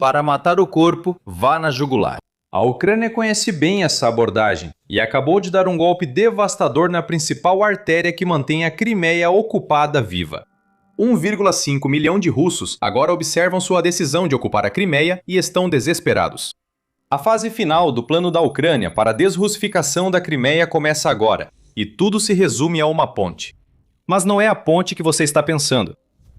Para matar o corpo, vá na jugular. A Ucrânia conhece bem essa abordagem e acabou de dar um golpe devastador na principal artéria que mantém a Crimeia ocupada viva. 1,5 milhão de russos agora observam sua decisão de ocupar a Crimeia e estão desesperados. A fase final do plano da Ucrânia para a desrussificação da Crimeia começa agora, e tudo se resume a uma ponte. Mas não é a ponte que você está pensando.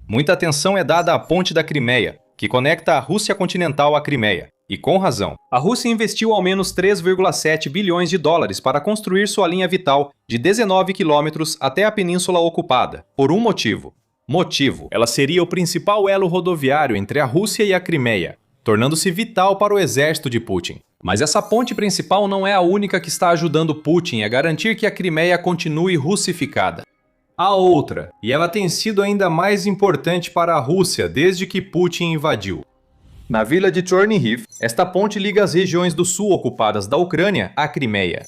Muita atenção é dada à ponte da Crimeia, que conecta a Rússia continental à Crimeia. E com razão. A Rússia investiu ao menos 3,7 bilhões de dólares para construir sua linha vital de 19 quilômetros até a península ocupada, por um motivo. Ela seria o principal elo rodoviário entre a Rússia e a Crimeia, tornando-se vital para o exército de Putin. Mas essa ponte principal não é a única que está ajudando Putin a garantir que a Crimeia continue russificada. Há outra, e ela tem sido ainda mais importante para a Rússia desde que Putin invadiu. Na vila de Chernihiv, esta ponte liga as regiões do sul ocupadas da Ucrânia à Crimeia.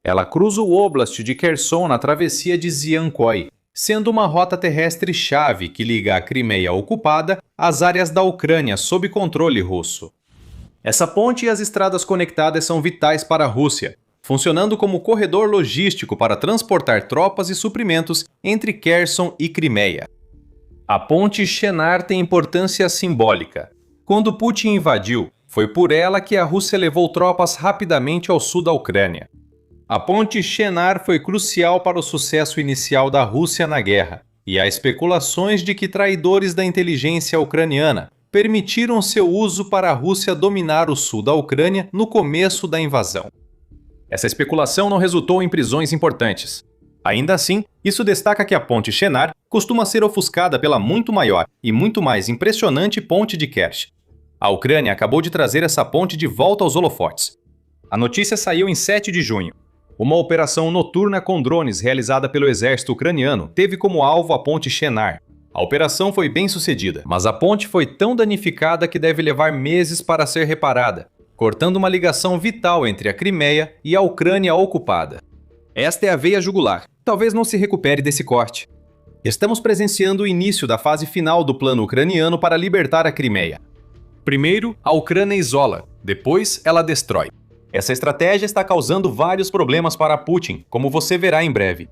Ela cruza o Oblast de Kherson na travessia de Ziankoi, sendo uma rota terrestre-chave que liga a Crimeia ocupada às áreas da Ucrânia sob controle russo. Essa ponte e as estradas conectadas são vitais para a Rússia, funcionando como corredor logístico para transportar tropas e suprimentos entre Kherson e Crimeia. A ponte Chenar tem importância simbólica. Quando Putin invadiu, foi por ela que a Rússia levou tropas rapidamente ao sul da Ucrânia. A ponte Chenar foi crucial para o sucesso inicial da Rússia na guerra, e há especulações de que traidores da inteligência ucraniana permitiram seu uso para a Rússia dominar o sul da Ucrânia no começo da invasão. Essa especulação não resultou em prisões importantes. Ainda assim, isso destaca que a ponte Chenar costuma ser ofuscada pela muito maior e muito mais impressionante ponte de Kerch. A Ucrânia acabou de trazer essa ponte de volta aos holofotes. A notícia saiu em 7 de junho. Uma operação noturna com drones realizada pelo exército ucraniano teve como alvo a ponte Chenar. A operação foi bem sucedida, mas a ponte foi tão danificada que deve levar meses para ser reparada, cortando uma ligação vital entre a Crimeia e a Ucrânia ocupada. Esta é a veia jugular. Talvez não se recupere desse corte. Estamos presenciando o início da fase final do plano ucraniano para libertar a Crimeia. Primeiro, a Ucrânia isola, depois ela destrói. Essa estratégia está causando vários problemas para Putin, como você verá em breve.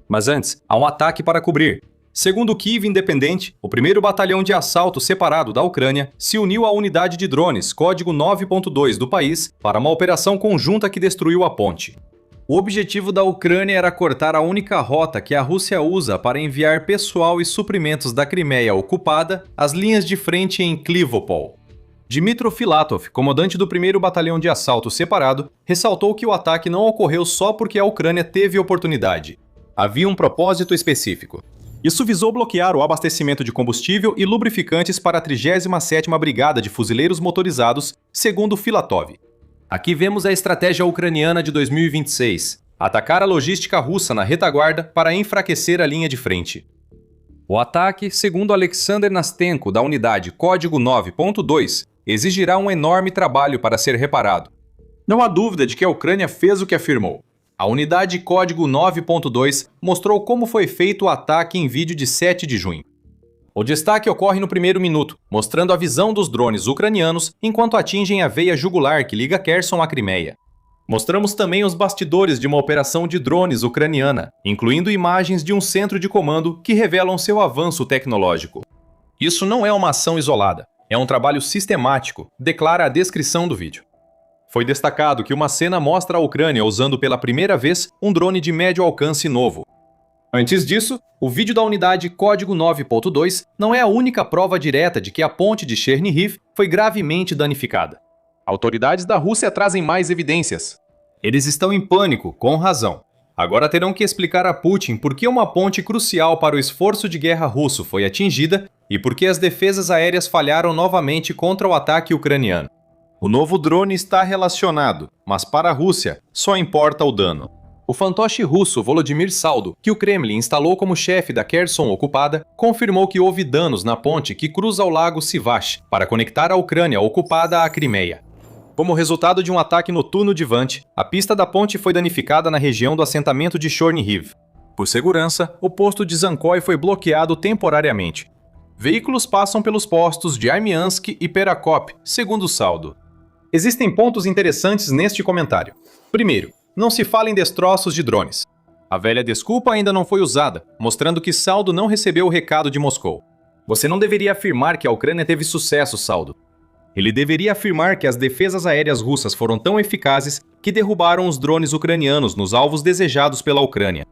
Mas antes, há um ataque para cobrir. Segundo o Kyiv Independente, o 1º Batalhão de Assalto Separado da Ucrânia se uniu à unidade de drones código 9.2 do país para uma operação conjunta que destruiu a ponte. O objetivo da Ucrânia era cortar a única rota que a Rússia usa para enviar pessoal e suprimentos da Crimeia ocupada às linhas de frente em Klivopol. Dmytro Filatov, comandante do 1º Batalhão de Assalto Separado, ressaltou que o ataque não ocorreu só porque a Ucrânia teve oportunidade. Havia um propósito específico. Isso visou bloquear o abastecimento de combustível e lubrificantes para a 37ª Brigada de Fuzileiros Motorizados, segundo Filatov. Aqui vemos a estratégia ucraniana de 2026, atacar a logística russa na retaguarda para enfraquecer a linha de frente. O ataque, segundo Alexander Nastenko, da unidade código 9.2, exigirá um enorme trabalho para ser reparado. Não há dúvida de que a Ucrânia fez o que afirmou. A unidade código 9.2 mostrou como foi feito o ataque em vídeo de 7 de junho. O destaque ocorre no primeiro minuto, mostrando a visão dos drones ucranianos enquanto atingem a veia jugular que liga Kherson à Crimeia. Mostramos também os bastidores de uma operação de drones ucraniana, incluindo imagens de um centro de comando que revelam seu avanço tecnológico. Isso não é uma ação isolada, é um trabalho sistemático, declara a descrição do vídeo. Foi destacado que uma cena mostra a Ucrânia usando pela primeira vez um drone de médio alcance novo. Antes disso, o vídeo da unidade código 9.2 não é a única prova direta de que a ponte de Chernihiv foi gravemente danificada. Autoridades da Rússia trazem mais evidências. Eles estão em pânico, com razão. Agora terão que explicar a Putin por que uma ponte crucial para o esforço de guerra russo foi atingida e por que as defesas aéreas falharam novamente contra o ataque ucraniano. O novo drone está relacionado, mas para a Rússia só importa o dano. O fantoche russo Volodymyr Saldo, que o Kremlin instalou como chefe da Kherson ocupada, confirmou que houve danos na ponte que cruza o lago Sivash para conectar a Ucrânia ocupada à Crimeia. Como resultado de um ataque noturno de Vant, a pista da ponte foi danificada na região do assentamento de Chernihiv. Por segurança, o posto de Zankoi foi bloqueado temporariamente. Veículos passam pelos postos de Armiansk e Perakop, segundo o saldo. Existem pontos interessantes neste comentário. Primeiro, não se fala em destroços de drones. A velha desculpa ainda não foi usada, mostrando que Saldo não recebeu o recado de Moscou. Você não deveria afirmar que a Ucrânia teve sucesso, Saldo. Ele deveria afirmar que as defesas aéreas russas foram tão eficazes que derrubaram os drones ucranianos nos alvos desejados pela Ucrânia.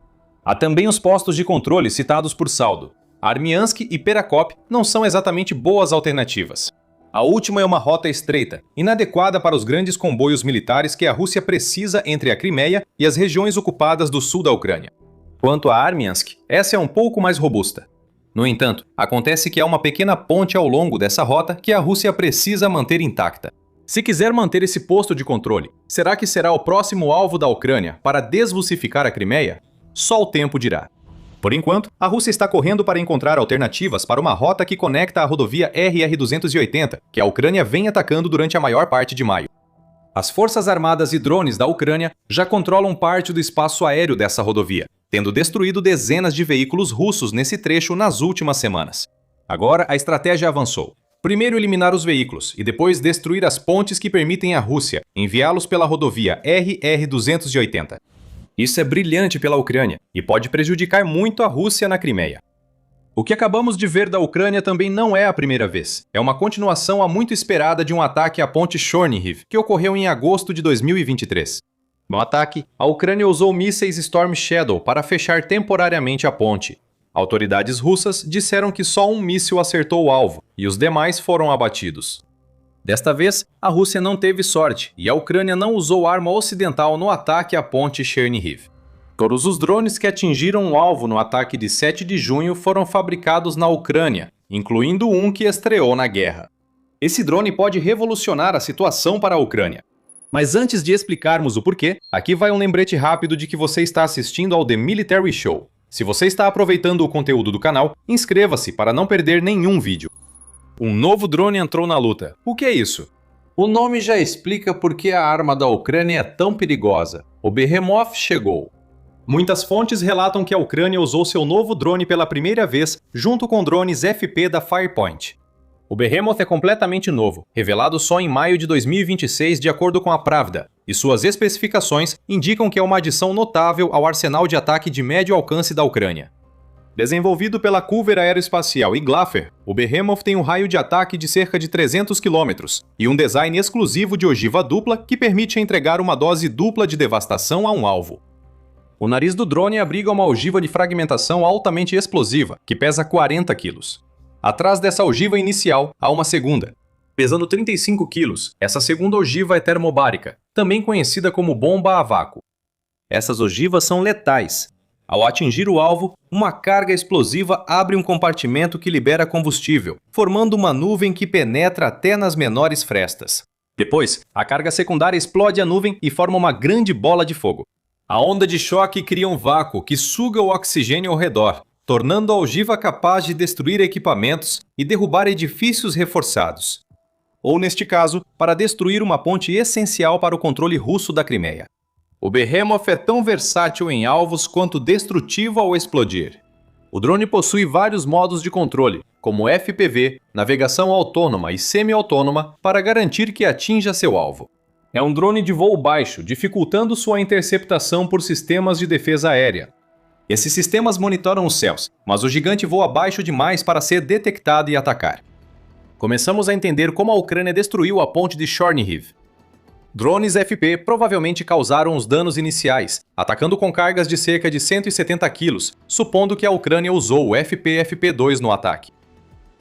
Há também os postos de controle citados por Saldo. Armiansk e Perakop não são exatamente boas alternativas. A última é uma rota estreita, inadequada para os grandes comboios militares que a Rússia precisa entre a Crimeia e as regiões ocupadas do sul da Ucrânia. Quanto a Armiansk, essa é um pouco mais robusta. No entanto, acontece que há uma pequena ponte ao longo dessa rota que a Rússia precisa manter intacta. Se quiser manter esse posto de controle, será que será o próximo alvo da Ucrânia para desrussificar a Crimeia? Só o tempo dirá. Por enquanto, a Rússia está correndo para encontrar alternativas para uma rota que conecta a rodovia RR-280, que a Ucrânia vem atacando durante a maior parte de maio. As forças armadas e drones da Ucrânia já controlam parte do espaço aéreo dessa rodovia, tendo destruído dezenas de veículos russos nesse trecho nas últimas semanas. Agora, a estratégia avançou. Primeiro eliminar os veículos e depois destruir as pontes que permitem à Rússia enviá-los pela rodovia RR-280. Isso é brilhante pela Ucrânia e pode prejudicar muito a Rússia na Crimeia. O que acabamos de ver da Ucrânia também não é a primeira vez. É uma continuação há muito esperada de um ataque à ponte Chornihiv, que ocorreu em agosto de 2023. No ataque, a Ucrânia usou mísseis Storm Shadow para fechar temporariamente a ponte. Autoridades russas disseram que só um míssil acertou o alvo e os demais foram abatidos. Desta vez, a Rússia não teve sorte e a Ucrânia não usou arma ocidental no ataque à ponte Chernihiv. Todos os drones que atingiram o alvo no ataque de 7 de junho foram fabricados na Ucrânia, incluindo um que estreou na guerra. Esse drone pode revolucionar a situação para a Ucrânia. Mas antes de explicarmos o porquê, aqui vai um lembrete rápido de que você está assistindo ao The Military Show. Se você está aproveitando o conteúdo do canal, inscreva-se para não perder nenhum vídeo. Um novo drone entrou na luta. O que é isso? O nome já explica por que a arma da Ucrânia é tão perigosa. O Behemoth chegou. Muitas fontes relatam que a Ucrânia usou seu novo drone pela primeira vez junto com drones FP da Firepoint. O Behemoth é completamente novo, revelado só em maio de 2026 de acordo com a Pravda, e suas especificações indicam que é uma adição notável ao arsenal de ataque de médio alcance da Ucrânia. Desenvolvido pela Culver Aeroespacial e Glaffer, o Behemoth tem um raio de ataque de cerca de 300 km e um design exclusivo de ogiva dupla que permite entregar uma dose dupla de devastação a um alvo. O nariz do drone abriga uma ogiva de fragmentação altamente explosiva, que pesa 40 kg. Atrás dessa ogiva inicial, há uma segunda. Pesando 35 kg, essa segunda ogiva é termobárica, também conhecida como bomba a vácuo. Essas ogivas são letais. Ao atingir o alvo, uma carga explosiva abre um compartimento que libera combustível, formando uma nuvem que penetra até nas menores frestas. Depois, a carga secundária explode a nuvem e forma uma grande bola de fogo. A onda de choque cria um vácuo que suga o oxigênio ao redor, tornando a ogiva capaz de destruir equipamentos e derrubar edifícios reforçados. Ou, neste caso, para destruir uma ponte essencial para o controle russo da Crimeia. O Behemoth é tão versátil em alvos quanto destrutivo ao explodir. O drone possui vários modos de controle, como FPV, navegação autônoma e semi-autônoma, para garantir que atinja seu alvo. É um drone de voo baixo, dificultando sua interceptação por sistemas de defesa aérea. Esses sistemas monitoram os céus, mas o gigante voa baixo demais para ser detectado e atacar. Começamos a entender como a Ucrânia destruiu a ponte de Chornihiv. Drones FP provavelmente causaram os danos iniciais, atacando com cargas de cerca de 170 kg, supondo que a Ucrânia usou o FP-FP2 no ataque.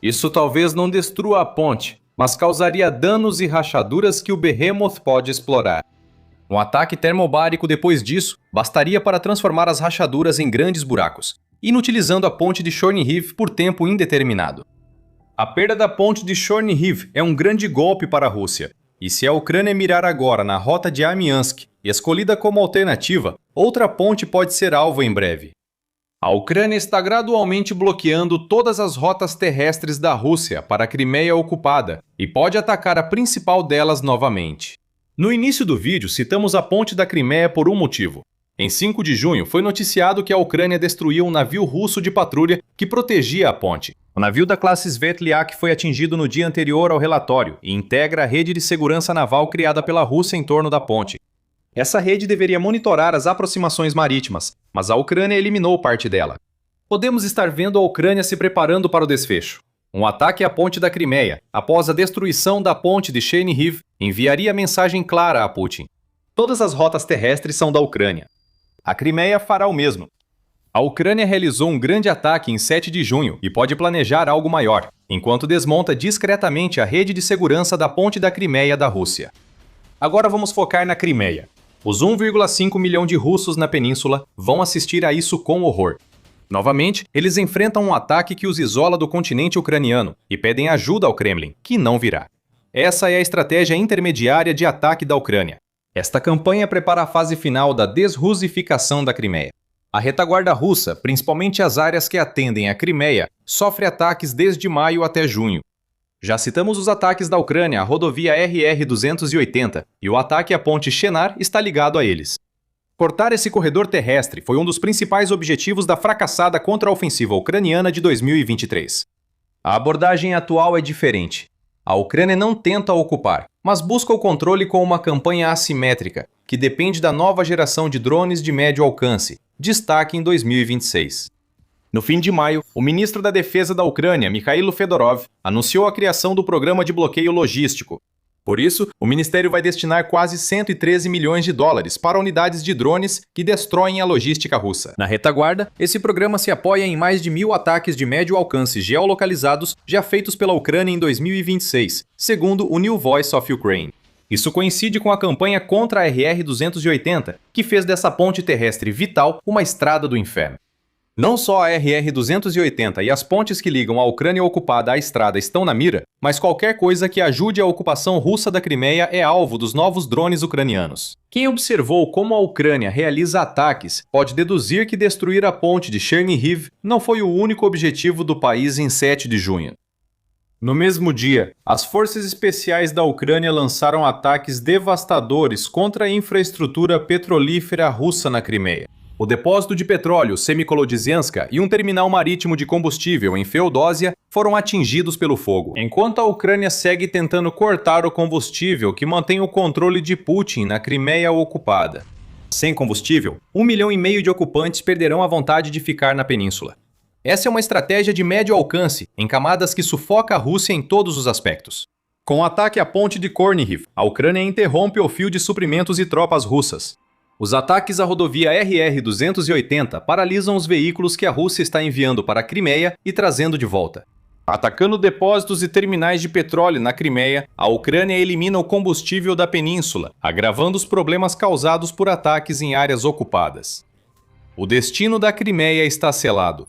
Isso talvez não destrua a ponte, mas causaria danos e rachaduras que o Behemoth pode explorar. Um ataque termobárico depois disso bastaria para transformar as rachaduras em grandes buracos, inutilizando a ponte de Chornihiv por tempo indeterminado. A perda da ponte de Chornihiv é um grande golpe para a Rússia, e se a Ucrânia mirar agora na rota de Armiansk, escolhida como alternativa, outra ponte pode ser alvo em breve. A Ucrânia está gradualmente bloqueando todas as rotas terrestres da Rússia para a Crimeia ocupada e pode atacar a principal delas novamente. No início do vídeo, citamos a ponte da Crimeia por um motivo. Em 5 de junho, foi noticiado que a Ucrânia destruiu um navio russo de patrulha que protegia a ponte. O navio da classe Svetliak foi atingido no dia anterior ao relatório e integra a rede de segurança naval criada pela Rússia em torno da ponte. Essa rede deveria monitorar as aproximações marítimas, mas a Ucrânia eliminou parte dela. Podemos estar vendo a Ucrânia se preparando para o desfecho. Um ataque à ponte da Crimeia, após a destruição da ponte de Chernihiv, enviaria mensagem clara a Putin. Todas as rotas terrestres são da Ucrânia. A Crimeia fará o mesmo. A Ucrânia realizou um grande ataque em 7 de junho e pode planejar algo maior, enquanto desmonta discretamente a rede de segurança da ponte da Crimeia da Rússia. Agora vamos focar na Crimeia. Os 1,5 milhão de russos na península vão assistir a isso com horror. Novamente, eles enfrentam um ataque que os isola do continente ucraniano e pedem ajuda ao Kremlin, que não virá. Essa é a estratégia intermediária de ataque da Ucrânia. Esta campanha prepara a fase final da desrussificação da Crimeia. A retaguarda russa, principalmente as áreas que atendem a Crimeia, sofre ataques desde maio até junho. Já citamos os ataques da Ucrânia à rodovia RR-280 e o ataque à ponte Chenar está ligado a eles. Cortar esse corredor terrestre foi um dos principais objetivos da fracassada contra-ofensiva ucraniana de 2023. A abordagem atual é diferente. A Ucrânia não tenta ocupar, mas busca o controle com uma campanha assimétrica, que depende da nova geração de drones de médio alcance, destaque em 2026. No fim de maio, o ministro da Defesa da Ucrânia, Mikhailo Fedorov, anunciou a criação do Programa de Bloqueio Logístico. Por isso, o ministério vai destinar quase 113 milhões de dólares para unidades de drones que destroem a logística russa. Na retaguarda, esse programa se apoia em mais de 1.000 ataques de médio alcance geolocalizados já feitos pela Ucrânia em 2026, segundo o New Voice of Ukraine. Isso coincide com a campanha contra a RR-280, que fez dessa ponte terrestre vital uma estrada do inferno. Não só a RR-280 e as pontes que ligam a Ucrânia ocupada à estrada estão na mira, mas qualquer coisa que ajude a ocupação russa da Crimeia é alvo dos novos drones ucranianos. Quem observou como a Ucrânia realiza ataques pode deduzir que destruir a ponte de Chernihiv não foi o único objetivo do país em 7 de junho. No mesmo dia, as forças especiais da Ucrânia lançaram ataques devastadores contra a infraestrutura petrolífera russa na Crimeia. O depósito de petróleo Semikolodzianska e um terminal marítimo de combustível em Feodósia foram atingidos pelo fogo, enquanto a Ucrânia segue tentando cortar o combustível que mantém o controle de Putin na Crimeia ocupada. Sem combustível, 1,5 milhão de ocupantes perderão a vontade de ficar na península. Essa é uma estratégia de médio alcance, em camadas que sufoca a Rússia em todos os aspectos. Com o ataque à ponte de Kornihiv, a Ucrânia interrompe o fio de suprimentos e tropas russas. Os ataques à rodovia RR-280 paralisam os veículos que a Rússia está enviando para a Crimeia e trazendo de volta. Atacando depósitos e terminais de petróleo na Crimeia, a Ucrânia elimina o combustível da península, agravando os problemas causados por ataques em áreas ocupadas. O destino da Crimeia está selado.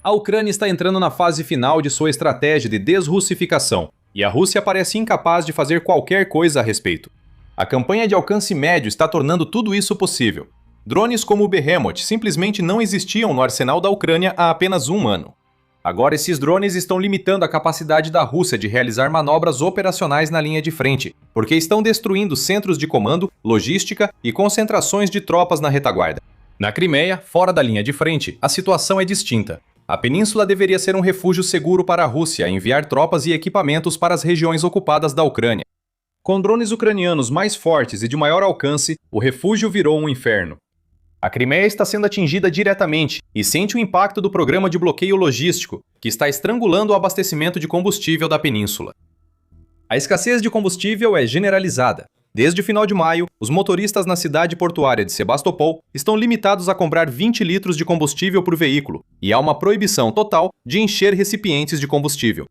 A Ucrânia está entrando na fase final de sua estratégia de desrussificação, e a Rússia parece incapaz de fazer qualquer coisa a respeito. A campanha de alcance médio está tornando tudo isso possível. Drones como o Behemoth simplesmente não existiam no arsenal da Ucrânia há apenas um ano. Agora esses drones estão limitando a capacidade da Rússia de realizar manobras operacionais na linha de frente, porque estão destruindo centros de comando, logística e concentrações de tropas na retaguarda. Na Crimeia, fora da linha de frente, a situação é distinta. A península deveria ser um refúgio seguro para a Rússia enviar tropas e equipamentos para as regiões ocupadas da Ucrânia. Com drones ucranianos mais fortes e de maior alcance, o refúgio virou um inferno. A Crimeia está sendo atingida diretamente e sente o impacto do programa de bloqueio logístico, que está estrangulando o abastecimento de combustível da península. A escassez de combustível é generalizada. Desde o final de maio, os motoristas na cidade portuária de Sebastopol estão limitados a comprar 20 litros de combustível por veículo, e há uma proibição total de encher recipientes de combustível.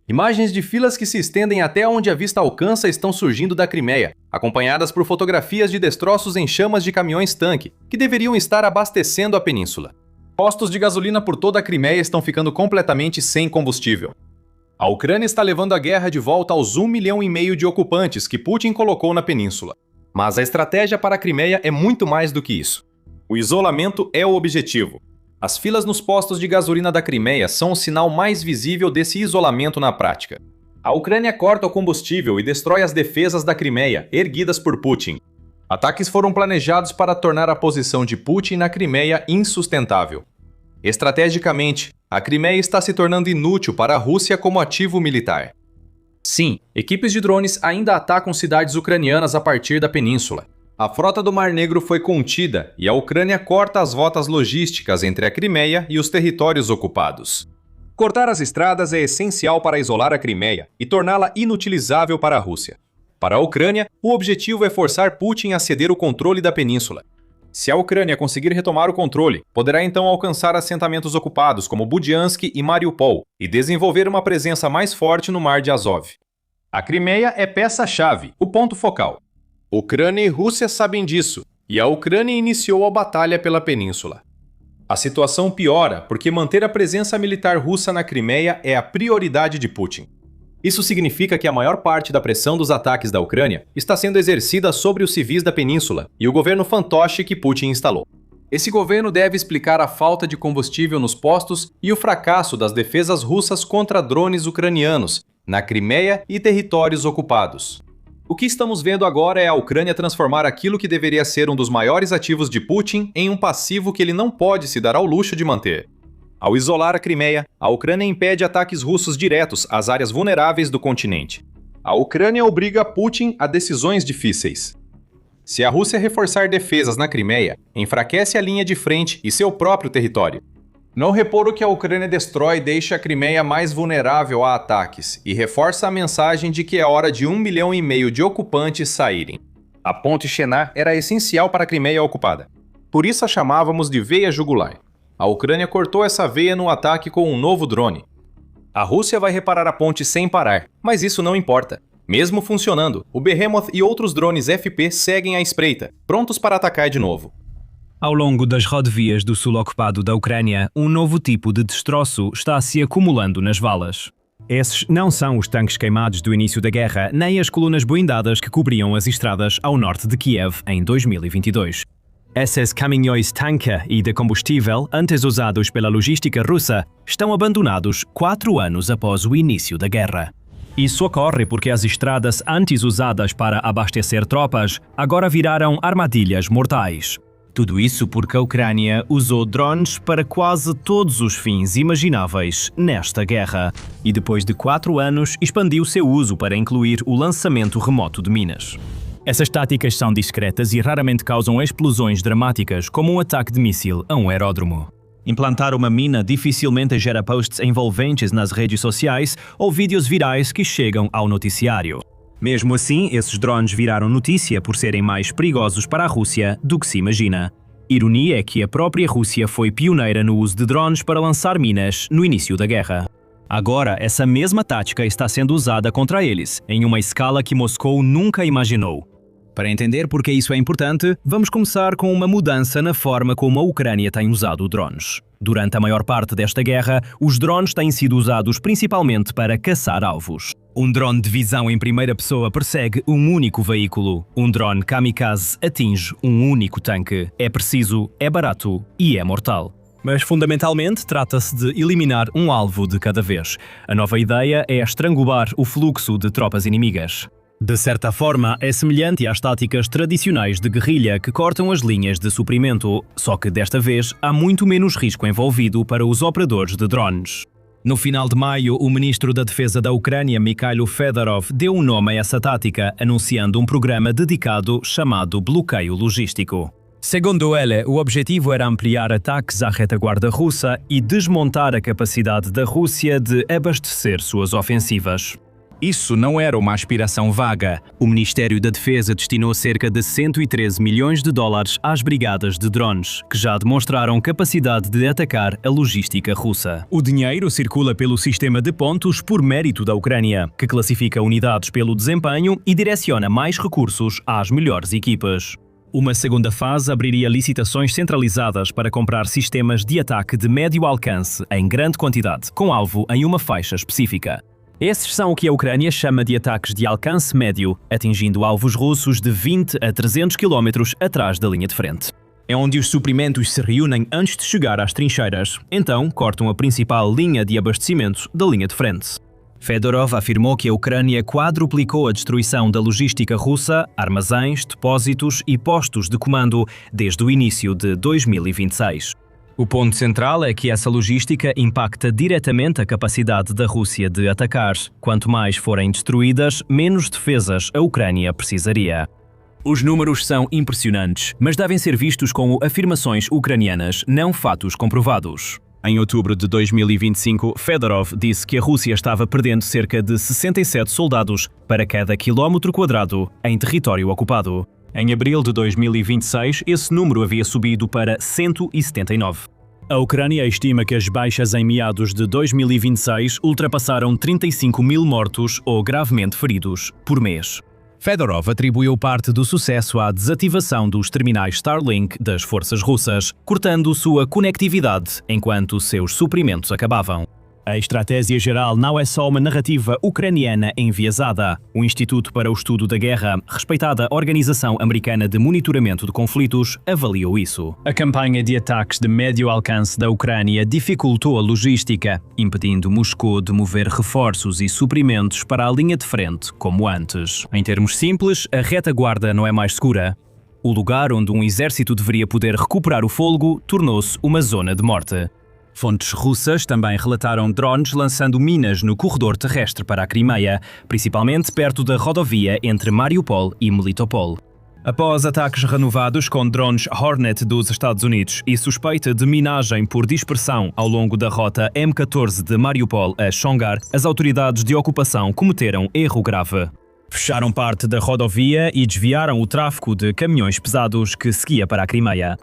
Imagens de filas que se estendem até onde a vista alcança estão surgindo da Crimeia, acompanhadas por fotografias de destroços em chamas de caminhões-tanque, que deveriam estar abastecendo a península. Postos de gasolina por toda a Crimeia estão ficando completamente sem combustível. A Ucrânia está levando a guerra de volta aos 1,5 milhão de ocupantes que Putin colocou na península. Mas a estratégia para a Crimeia é muito mais do que isso. O isolamento é o objetivo. As filas nos postos de gasolina da Crimeia são o sinal mais visível desse isolamento na prática. A Ucrânia corta o combustível e destrói as defesas da Crimeia, erguidas por Putin. Ataques foram planejados para tornar a posição de Putin na Crimeia insustentável. Estrategicamente, a Crimeia está se tornando inútil para a Rússia como ativo militar. Sim, equipes de drones ainda atacam cidades ucranianas a partir da península. A frota do Mar Negro foi contida e a Ucrânia corta as rotas logísticas entre a Crimeia e os territórios ocupados. Cortar as estradas é essencial para isolar a Crimeia e torná-la inutilizável para a Rússia. Para a Ucrânia, o objetivo é forçar Putin a ceder o controle da península. Se a Ucrânia conseguir retomar o controle, poderá então alcançar assentamentos ocupados como Budiansk e Mariupol e desenvolver uma presença mais forte no Mar de Azov. A Crimeia é peça-chave, o ponto focal. Ucrânia e Rússia sabem disso, e a Ucrânia iniciou a batalha pela península. A situação piora porque manter a presença militar russa na Crimeia é a prioridade de Putin. Isso significa que a maior parte da pressão dos ataques da Ucrânia está sendo exercida sobre os civis da península e o governo fantoche que Putin instalou. Esse governo deve explicar a falta de combustível nos postos e o fracasso das defesas russas contra drones ucranianos na Crimeia e territórios ocupados. O que estamos vendo agora é a Ucrânia transformar aquilo que deveria ser um dos maiores ativos de Putin em um passivo que ele não pode se dar ao luxo de manter. Ao isolar a Crimeia, a Ucrânia impede ataques russos diretos às áreas vulneráveis do continente. A Ucrânia obriga Putin a decisões difíceis. Se a Rússia reforçar defesas na Crimeia, enfraquece a linha de frente e seu próprio território. Não repor o que a Ucrânia destrói deixa a Crimeia mais vulnerável a ataques e reforça a mensagem de que é hora de 1,5 milhão de ocupantes saírem. A ponte Chenar era essencial para a Crimeia ocupada. Por isso a chamávamos de veia jugular. A Ucrânia cortou essa veia no ataque com um novo drone. A Rússia vai reparar a ponte sem parar, mas isso não importa. Mesmo funcionando, o Behemoth e outros drones FP seguem à espreita, prontos para atacar de novo. Ao longo das rodovias do sul ocupado da Ucrânia, um novo tipo de destroço está se acumulando nas valas. Esses não são os tanques queimados do início da guerra, nem as colunas blindadas que cobriam as estradas ao norte de Kiev em 2022. Esses caminhões tanque e de combustível, antes usados pela logística russa, estão abandonados 4 anos após o início da guerra. Isso ocorre porque as estradas antes usadas para abastecer tropas agora viraram armadilhas mortais. Tudo isso porque a Ucrânia usou drones para quase todos os fins imagináveis nesta guerra e depois de 4 anos expandiu seu uso para incluir o lançamento remoto de minas. Essas táticas são discretas e raramente causam explosões dramáticas, como um ataque de míssil a um aeródromo. Implantar uma mina dificilmente gera posts envolventes nas redes sociais ou vídeos virais que chegam ao noticiário. Mesmo assim, esses drones viraram notícia por serem mais perigosos para a Rússia do que se imagina. Ironia é que a própria Rússia foi pioneira no uso de drones para lançar minas no início da guerra. Agora, essa mesma tática está sendo usada contra eles, em uma escala que Moscou nunca imaginou. Para entender por que isso é importante, vamos começar com uma mudança na forma como a Ucrânia tem usado drones. Durante a maior parte desta guerra, os drones têm sido usados principalmente para caçar alvos. Um drone de visão em primeira pessoa persegue um único veículo. Um drone kamikaze atinge um único tanque. É preciso, é barato e é mortal. Mas fundamentalmente trata-se de eliminar um alvo de cada vez. A nova ideia é estrangular o fluxo de tropas inimigas. De certa forma, é semelhante às táticas tradicionais de guerrilha que cortam as linhas de suprimento, só que desta vez há muito menos risco envolvido para os operadores de drones. No final de maio, o ministro da Defesa da Ucrânia, Mikhailo Fedorov, deu um nome a essa tática, anunciando um programa dedicado chamado bloqueio logístico. Segundo ele, o objetivo era ampliar ataques à retaguarda russa e desmontar a capacidade da Rússia de abastecer suas ofensivas. Isso não era uma aspiração vaga. O Ministério da Defesa destinou cerca de 113 milhões de dólares às brigadas de drones, que já demonstraram capacidade de atacar a logística russa. O dinheiro circula pelo sistema de pontos por mérito da Ucrânia, que classifica unidades pelo desempenho e direciona mais recursos às melhores equipas. Uma segunda fase abriria licitações centralizadas para comprar sistemas de ataque de médio alcance em grande quantidade, com alvo em uma faixa específica. Esses são o que a Ucrânia chama de ataques de alcance médio, atingindo alvos russos de 20 a 300 km atrás da linha de frente. É onde os suprimentos se reúnem antes de chegar às trincheiras, então cortam a principal linha de abastecimento da linha de frente. Fedorov afirmou que a Ucrânia quadruplicou a destruição da logística russa, armazéns, depósitos e postos de comando desde o início de 2026. O ponto central é que essa logística impacta diretamente a capacidade da Rússia de atacar. Quanto mais forem destruídas, menos defesas a Ucrânia precisaria. Os números são impressionantes, mas devem ser vistos como afirmações ucranianas, não fatos comprovados. Em outubro de 2025, Fedorov disse que a Rússia estava perdendo cerca de 67 soldados para cada quilómetro quadrado em território ocupado. Em abril de 2026, esse número havia subido para 179. A Ucrânia estima que as baixas em meados de 2026 ultrapassaram 35 mil mortos ou gravemente feridos por mês. Fedorov atribuiu parte do sucesso à desativação dos terminais Starlink das forças russas, cortando sua conectividade enquanto seus suprimentos acabavam. A estratégia geral não é só uma narrativa ucraniana enviesada. O Instituto para o Estudo da Guerra, respeitada organização americana de monitoramento de conflitos, avaliou isso. A campanha de ataques de médio alcance da Ucrânia dificultou a logística, impedindo Moscou de mover reforços e suprimentos para a linha de frente, como antes. Em termos simples, a retaguarda não é mais segura. O lugar onde um exército deveria poder recuperar o fôlego tornou-se uma zona de morte. Fontes russas também relataram drones lançando minas no corredor terrestre para a Crimeia, principalmente perto da rodovia entre Mariupol e Melitopol. Após ataques renovados com drones Hornet dos Estados Unidos e suspeita de minagem por dispersão ao longo da rota M14 de Mariupol a Chongar, as autoridades de ocupação cometeram erro grave. Fecharam parte da rodovia e desviaram o tráfego de caminhões pesados que seguia para a Crimeia.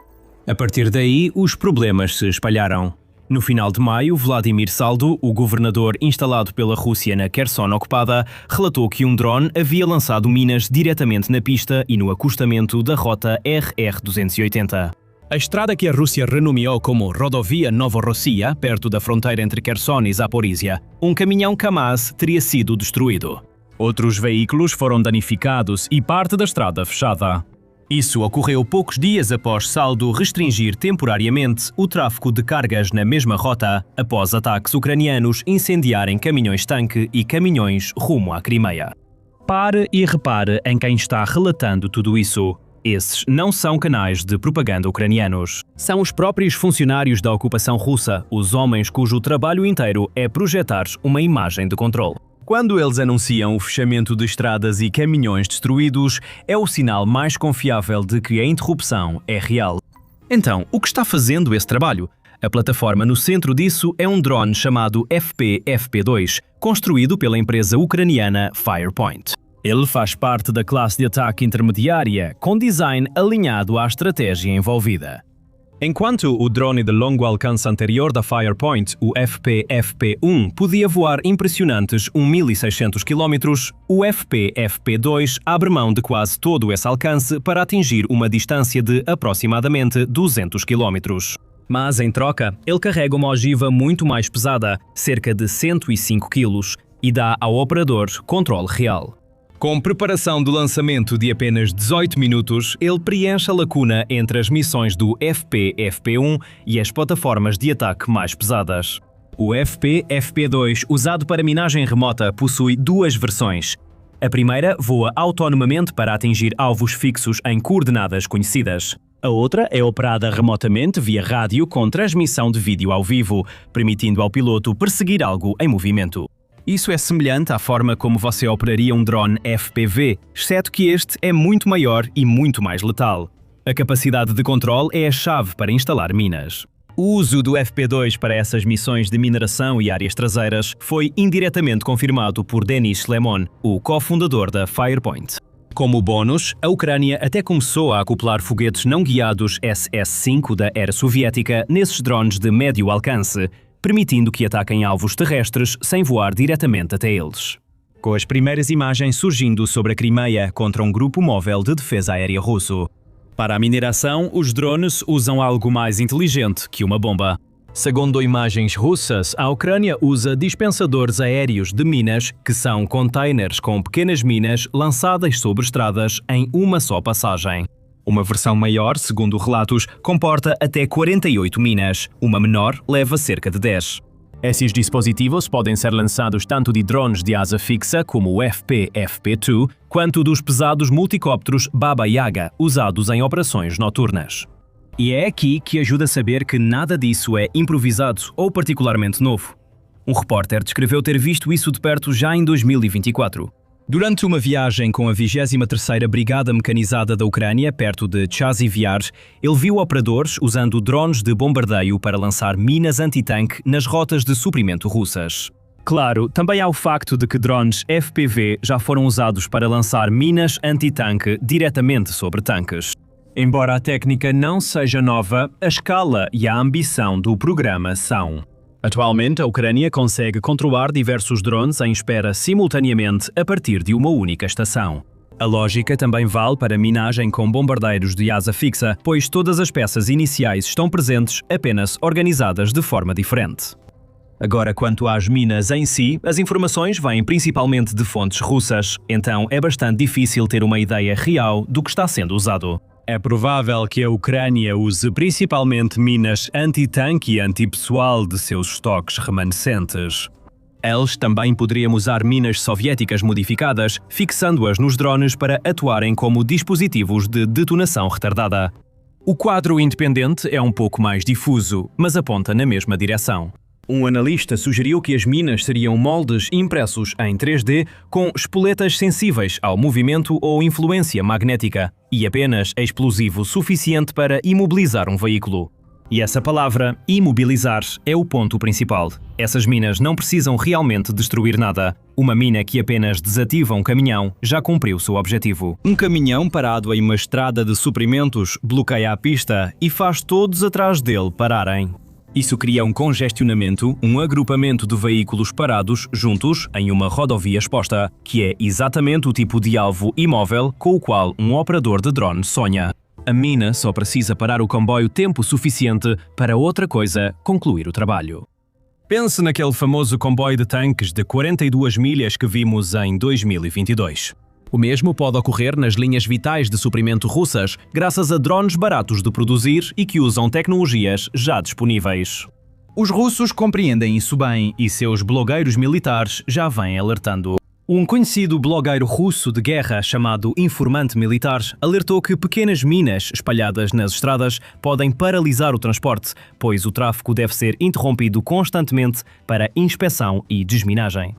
A partir daí, os problemas se espalharam. No final de maio, Vladimir Saldo, o governador instalado pela Rússia na Kherson ocupada, relatou que um drone havia lançado minas diretamente na pista e no acostamento da rota RR-280. A estrada que a Rússia renomeou como Rodovia Novorossia, perto da fronteira entre Kherson e Zaporizhia, um caminhão Kamaz teria sido destruído. Outros veículos foram danificados e parte da estrada fechada. Isso ocorreu poucos dias após Saldo restringir temporariamente o tráfego de cargas na mesma rota, após ataques ucranianos incendiarem caminhões-tanque e caminhões rumo à Crimeia. Pare e repare em quem está relatando tudo isso. Esses não são canais de propaganda ucranianos. São os próprios funcionários da ocupação russa, os homens cujo trabalho inteiro é projetar uma imagem de controle. Quando eles anunciam o fechamento de estradas e caminhões destruídos, é o sinal mais confiável de que a interrupção é real. Então, o que está fazendo esse trabalho? A plataforma no centro disso é um drone chamado FP-FP2, construído pela empresa ucraniana Firepoint. Ele faz parte da classe de ataque intermediária, com design alinhado à estratégia envolvida. Enquanto o drone de longo alcance anterior da Firepoint, o FP-FP1, podia voar impressionantes 1.600 km, o FP-FP2 abre mão de quase todo esse alcance para atingir uma distância de aproximadamente 200 km. Mas, em troca, ele carrega uma ogiva muito mais pesada, cerca de 105 kg, e dá ao operador controle real. Com preparação do lançamento de apenas 18 minutos, ele preenche a lacuna entre as missões do FP-FP1 e as plataformas de ataque mais pesadas. O FP-FP2, usado para minagem remota, possui duas versões. A primeira voa autonomamente para atingir alvos fixos em coordenadas conhecidas. A outra é operada remotamente via rádio com transmissão de vídeo ao vivo, permitindo ao piloto perseguir algo em movimento. Isso é semelhante à forma como você operaria um drone FPV, exceto que este é muito maior e muito mais letal. A capacidade de controle é a chave para instalar minas. O uso do FP2 para essas missões de mineração e áreas traseiras foi indiretamente confirmado por Denis Lemon, o cofundador da Firepoint. Como bônus, a Ucrânia até começou a acoplar foguetes não guiados SS-5 da era soviética nesses drones de médio alcance, permitindo que ataquem alvos terrestres sem voar diretamente até eles. Com as primeiras imagens surgindo sobre a Crimeia contra um grupo móvel de defesa aérea russo. Para a mineração, os drones usam algo mais inteligente que uma bomba. Segundo imagens russas, a Ucrânia usa dispensadores aéreos de minas, que são containers com pequenas minas lançadas sobre estradas em uma só passagem. Uma versão maior, segundo relatos, comporta até 48 minas. Uma menor leva cerca de 10. Esses dispositivos podem ser lançados tanto de drones de asa fixa, como o FP-FP2, quanto dos pesados multicópteros Baba Yaga, usados em operações noturnas. E é aqui que ajuda a saber que nada disso é improvisado ou particularmente novo. Um repórter descreveu ter visto isso de perto já em 2024. Durante uma viagem com a 23ª Brigada Mecanizada da Ucrânia, perto de Chasiv Yar, ele viu operadores usando drones de bombardeio para lançar minas antitanque nas rotas de suprimento russas. Claro, também há o facto de que drones FPV já foram usados para lançar minas antitanque diretamente sobre tanques. Embora a técnica não seja nova, a escala e a ambição do programa são. Atualmente, a Ucrânia consegue controlar diversos drones em espera simultaneamente a partir de uma única estação. A lógica também vale para minagem com bombardeiros de asa fixa, pois todas as peças iniciais estão presentes, apenas organizadas de forma diferente. Agora, quanto às minas em si, as informações vêm principalmente de fontes russas, então é bastante difícil ter uma ideia real do que está sendo usado. É provável que a Ucrânia use principalmente minas anti-tanque e antipessoal de seus estoques remanescentes. Eles também poderiam usar minas soviéticas modificadas, fixando-as nos drones para atuarem como dispositivos de detonação retardada. O quadro independente é um pouco mais difuso, mas aponta na mesma direção. Um analista sugeriu que as minas seriam moldes impressos em 3D com espoletas sensíveis ao movimento ou influência magnética e apenas explosivo suficiente para imobilizar um veículo. E essa palavra, imobilizar, é o ponto principal. Essas minas não precisam realmente destruir nada. Uma mina que apenas desativa um caminhão já cumpriu seu objetivo. Um caminhão parado em uma estrada de suprimentos bloqueia a pista e faz todos atrás dele pararem. Isso cria um congestionamento, um agrupamento de veículos parados juntos em uma rodovia exposta, que é exatamente o tipo de alvo imóvel com o qual um operador de drone sonha. A mina só precisa parar o comboio tempo suficiente para outra coisa concluir o trabalho. Pense naquele famoso comboio de tanques de 42 milhas que vimos em 2022. O mesmo pode ocorrer nas linhas vitais de suprimento russas, graças a drones baratos de produzir e que usam tecnologias já disponíveis. Os russos compreendem isso bem e seus blogueiros militares já vêm alertando. Um conhecido blogueiro russo de guerra chamado Informante Militar alertou que pequenas minas espalhadas nas estradas podem paralisar o transporte, pois o tráfego deve ser interrompido constantemente para inspeção e desminagem.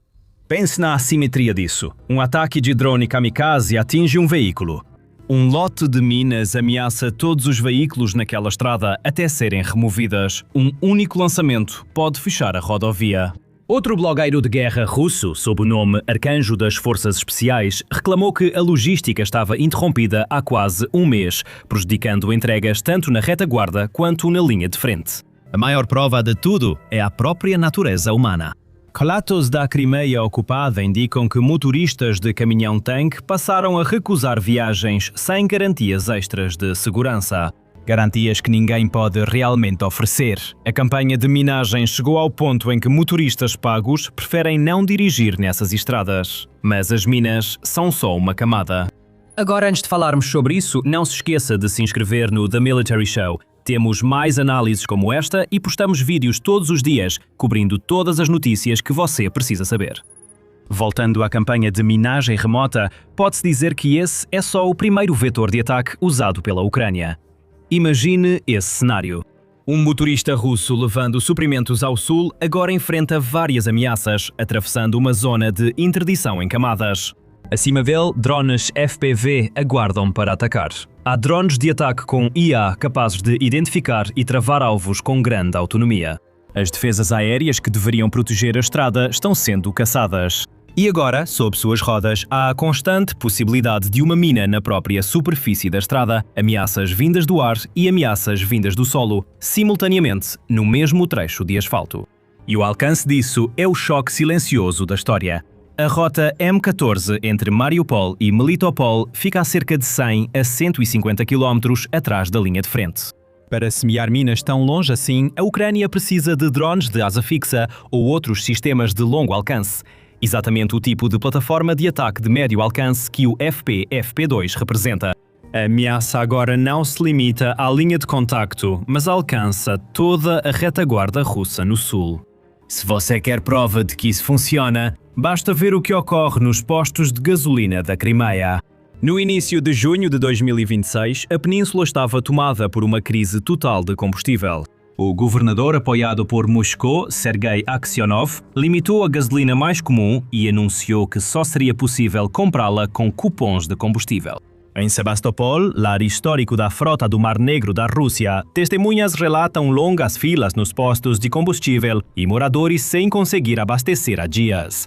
Pense na assimetria disso. Um ataque de drone kamikaze atinge um veículo. Um lote de minas ameaça todos os veículos naquela estrada até serem removidas. Um único lançamento pode fechar a rodovia. Outro blogueiro de guerra russo, sob o nome Arcanjo das Forças Especiais, reclamou que a logística estava interrompida há quase um mês, prejudicando entregas tanto na retaguarda quanto na linha de frente. A maior prova de tudo é a própria natureza humana. Relatos da Crimeia ocupada indicam que motoristas de caminhão-tanque passaram a recusar viagens sem garantias extras de segurança. Garantias que ninguém pode realmente oferecer. A campanha de minagem chegou ao ponto em que motoristas pagos preferem não dirigir nessas estradas. Mas as minas são só uma camada. Agora, antes de falarmos sobre isso, não se esqueça de se inscrever no The Military Show. Temos mais análises como esta e postamos vídeos todos os dias, cobrindo todas as notícias que você precisa saber. Voltando à campanha de minagem remota, pode-se dizer que esse é só o primeiro vetor de ataque usado pela Ucrânia. Imagine esse cenário. Um motorista russo levando suprimentos ao sul agora enfrenta várias ameaças, atravessando uma zona de interdição em camadas. Acima dele, drones FPV aguardam para atacar. Há drones de ataque com IA capazes de identificar e travar alvos com grande autonomia. As defesas aéreas que deveriam proteger a estrada estão sendo caçadas. E agora, sob suas rodas, há a constante possibilidade de uma mina na própria superfície da estrada, ameaças vindas do ar e ameaças vindas do solo, simultaneamente, no mesmo trecho de asfalto. E o alcance disso é o choque silencioso da história. A rota M14 entre Mariupol e Melitopol fica a cerca de 100 a 150 km atrás da linha de frente. Para semear minas tão longe assim, a Ucrânia precisa de drones de asa fixa ou outros sistemas de longo alcance. Exatamente o tipo de plataforma de ataque de médio alcance que o FP-FP2 representa. A ameaça agora não se limita à linha de contacto, mas alcança toda a retaguarda russa no sul. Se você quer prova de que isso funciona, basta ver o que ocorre nos postos de gasolina da Crimeia. No início de junho de 2026, a península estava tomada por uma crise total de combustível. O governador, apoiado por Moscou, Sergei Aksyonov, limitou a gasolina mais comum e anunciou que só seria possível comprá-la com cupons de combustível. Em Sebastopol, lar histórico da frota do Mar Negro da Rússia, testemunhas relatam longas filas nos postos de combustível e moradores sem conseguir abastecer há dias.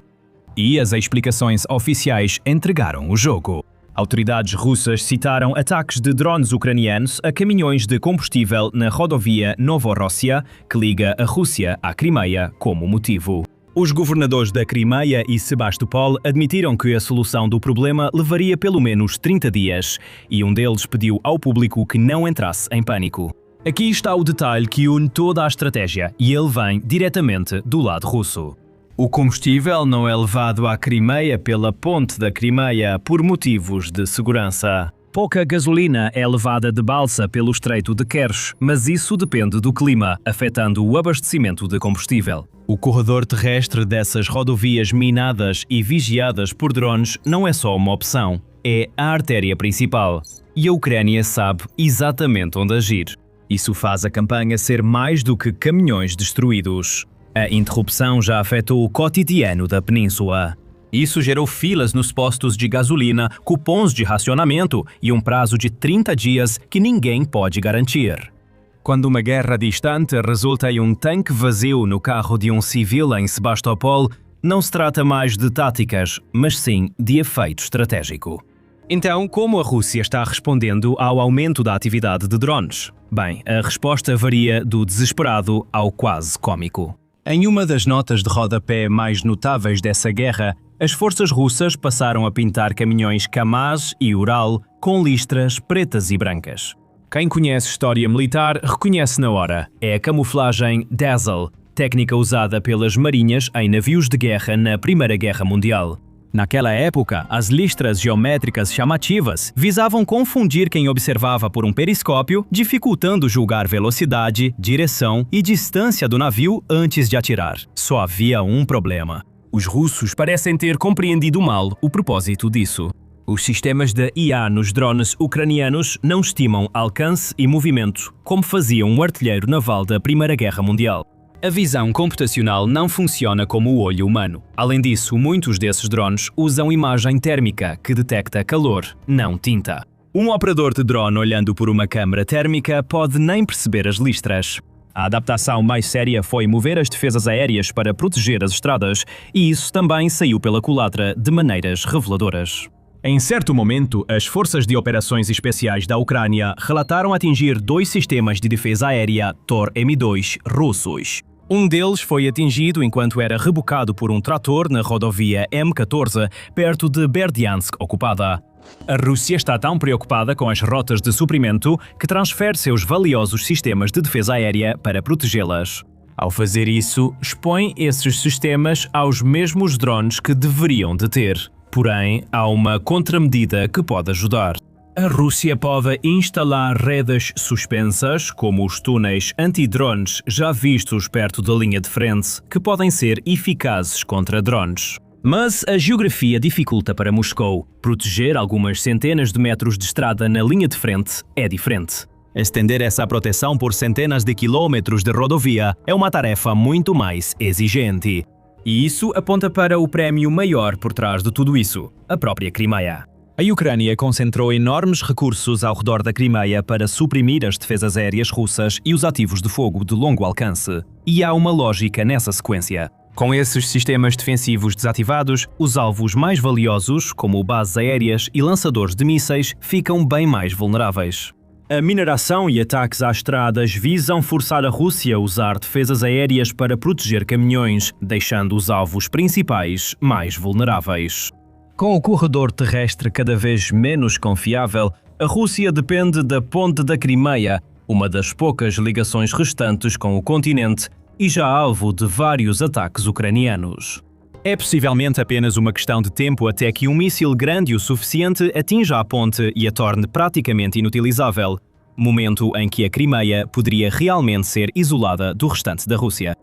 E as explicações oficiais entregaram o jogo. Autoridades russas citaram ataques de drones ucranianos a caminhões de combustível na rodovia Novorossia, que liga a Rússia à Crimeia, como motivo. Os governadores da Crimeia e Sebastopol admitiram que a solução do problema levaria pelo menos 30 dias, e um deles pediu ao público que não entrasse em pânico. Aqui está o detalhe que une toda a estratégia, e ele vem diretamente do lado russo. O combustível não é levado à Crimeia pela ponte da Crimeia por motivos de segurança. Pouca gasolina é levada de balsa pelo Estreito de Kerch, mas isso depende do clima, afetando o abastecimento de combustível. O corredor terrestre dessas rodovias minadas e vigiadas por drones não é só uma opção, é a artéria principal. E a Ucrânia sabe exatamente onde agir. Isso faz a campanha ser mais do que caminhões destruídos. A interrupção já afetou o cotidiano da península. Isso gerou filas nos postos de gasolina, cupons de racionamento e um prazo de 30 dias que ninguém pode garantir. Quando uma guerra distante resulta em um tanque vazio no carro de um civil em Sebastopol, não se trata mais de táticas, mas sim de efeito estratégico. Então, como a Rússia está respondendo ao aumento da atividade de drones? Bem, a resposta varia do desesperado ao quase cômico. Em uma das notas de rodapé mais notáveis dessa guerra, as forças russas passaram a pintar caminhões Kamaz e Ural com listras pretas e brancas. Quem conhece história militar reconhece na hora. É a camuflagem Dazzle, técnica usada pelas marinhas em navios de guerra na Primeira Guerra Mundial. Naquela época, as listras geométricas chamativas visavam confundir quem observava por um periscópio, dificultando julgar velocidade, direção e distância do navio antes de atirar. Só havia um problema. Os russos parecem ter compreendido mal o propósito disso. Os sistemas de IA nos drones ucranianos não estimam alcance e movimento, como fazia um artilheiro naval da Primeira Guerra Mundial. A visão computacional não funciona como o olho humano. Além disso, muitos desses drones usam imagem térmica, que detecta calor, não tinta. Um operador de drone olhando por uma câmara térmica pode nem perceber as listras. A adaptação mais séria foi mover as defesas aéreas para proteger as estradas, e isso também saiu pela culatra de maneiras reveladoras. Em certo momento, as Forças de Operações Especiais da Ucrânia relataram atingir 2 sistemas de defesa aérea Tor M2 russos. Um deles foi atingido enquanto era rebocado por um trator na rodovia M14, perto de Berdyansk ocupada. A Rússia está tão preocupada com as rotas de suprimento que transfere seus valiosos sistemas de defesa aérea para protegê-las. Ao fazer isso, expõe esses sistemas aos mesmos drones que deveriam de ter. Porém, há uma contramedida que pode ajudar. A Rússia pode instalar redes suspensas, como os túneis antidrones já vistos perto da linha de frente, que podem ser eficazes contra drones. Mas a geografia dificulta para Moscou. Proteger algumas centenas de metros de estrada na linha de frente é diferente. Estender essa proteção por centenas de quilômetros de rodovia é uma tarefa muito mais exigente. E isso aponta para o prémio maior por trás de tudo isso, a própria Crimeia. A Ucrânia concentrou enormes recursos ao redor da Crimeia para suprimir as defesas aéreas russas e os ativos de fogo de longo alcance. E há uma lógica nessa sequência. Com esses sistemas defensivos desativados, os alvos mais valiosos, como bases aéreas e lançadores de mísseis, ficam bem mais vulneráveis. A mineração e ataques às estradas visam forçar a Rússia a usar defesas aéreas para proteger caminhões, deixando os alvos principais mais vulneráveis. Com o corredor terrestre cada vez menos confiável, a Rússia depende da Ponte da Crimeia, uma das poucas ligações restantes com o continente e já alvo de vários ataques ucranianos. É possivelmente apenas uma questão de tempo até que um míssil grande o suficiente atinja a ponte e a torne praticamente inutilizável, momento em que a Crimeia poderia realmente ser isolada do restante da Rússia.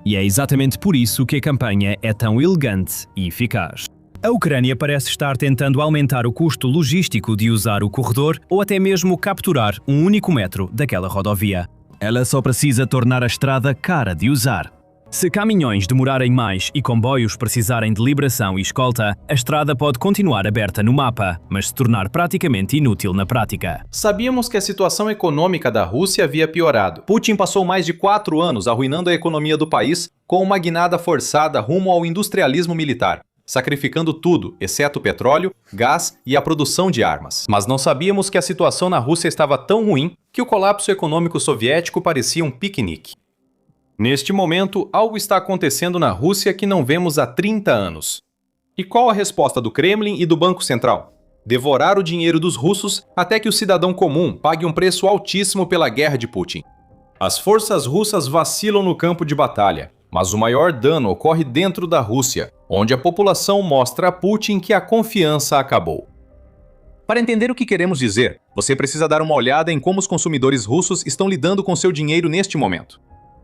E é exatamente por isso que a campanha é tão elegante e eficaz. A Ucrânia parece estar tentando aumentar o custo logístico de usar o corredor ou até mesmo capturar um único metro daquela rodovia. Ela só precisa tornar a estrada cara de usar. Se caminhões demorarem mais e comboios precisarem de liberação e escolta, a estrada pode continuar aberta no mapa, mas se tornar praticamente inútil na prática. Sabíamos que a situação econômica da Rússia havia piorado. Putin passou mais de 4 anos arruinando a economia do país com uma guinada forçada rumo ao industrialismo militar, sacrificando tudo, exceto petróleo, gás e a produção de armas. Mas não sabíamos que a situação na Rússia estava tão ruim que o colapso econômico soviético parecia um piquenique. Neste momento, algo está acontecendo na Rússia que não vemos há 30 anos. E qual a resposta do Kremlin e do Banco Central? Devorar o dinheiro dos russos até que o cidadão comum pague um preço altíssimo pela guerra de Putin. As forças russas vacilam no campo de batalha, mas o maior dano ocorre dentro da Rússia, onde a população mostra a Putin que a confiança acabou. Para entender o que queremos dizer, você precisa dar uma olhada em como os consumidores russos estão lidando com seu dinheiro neste momento.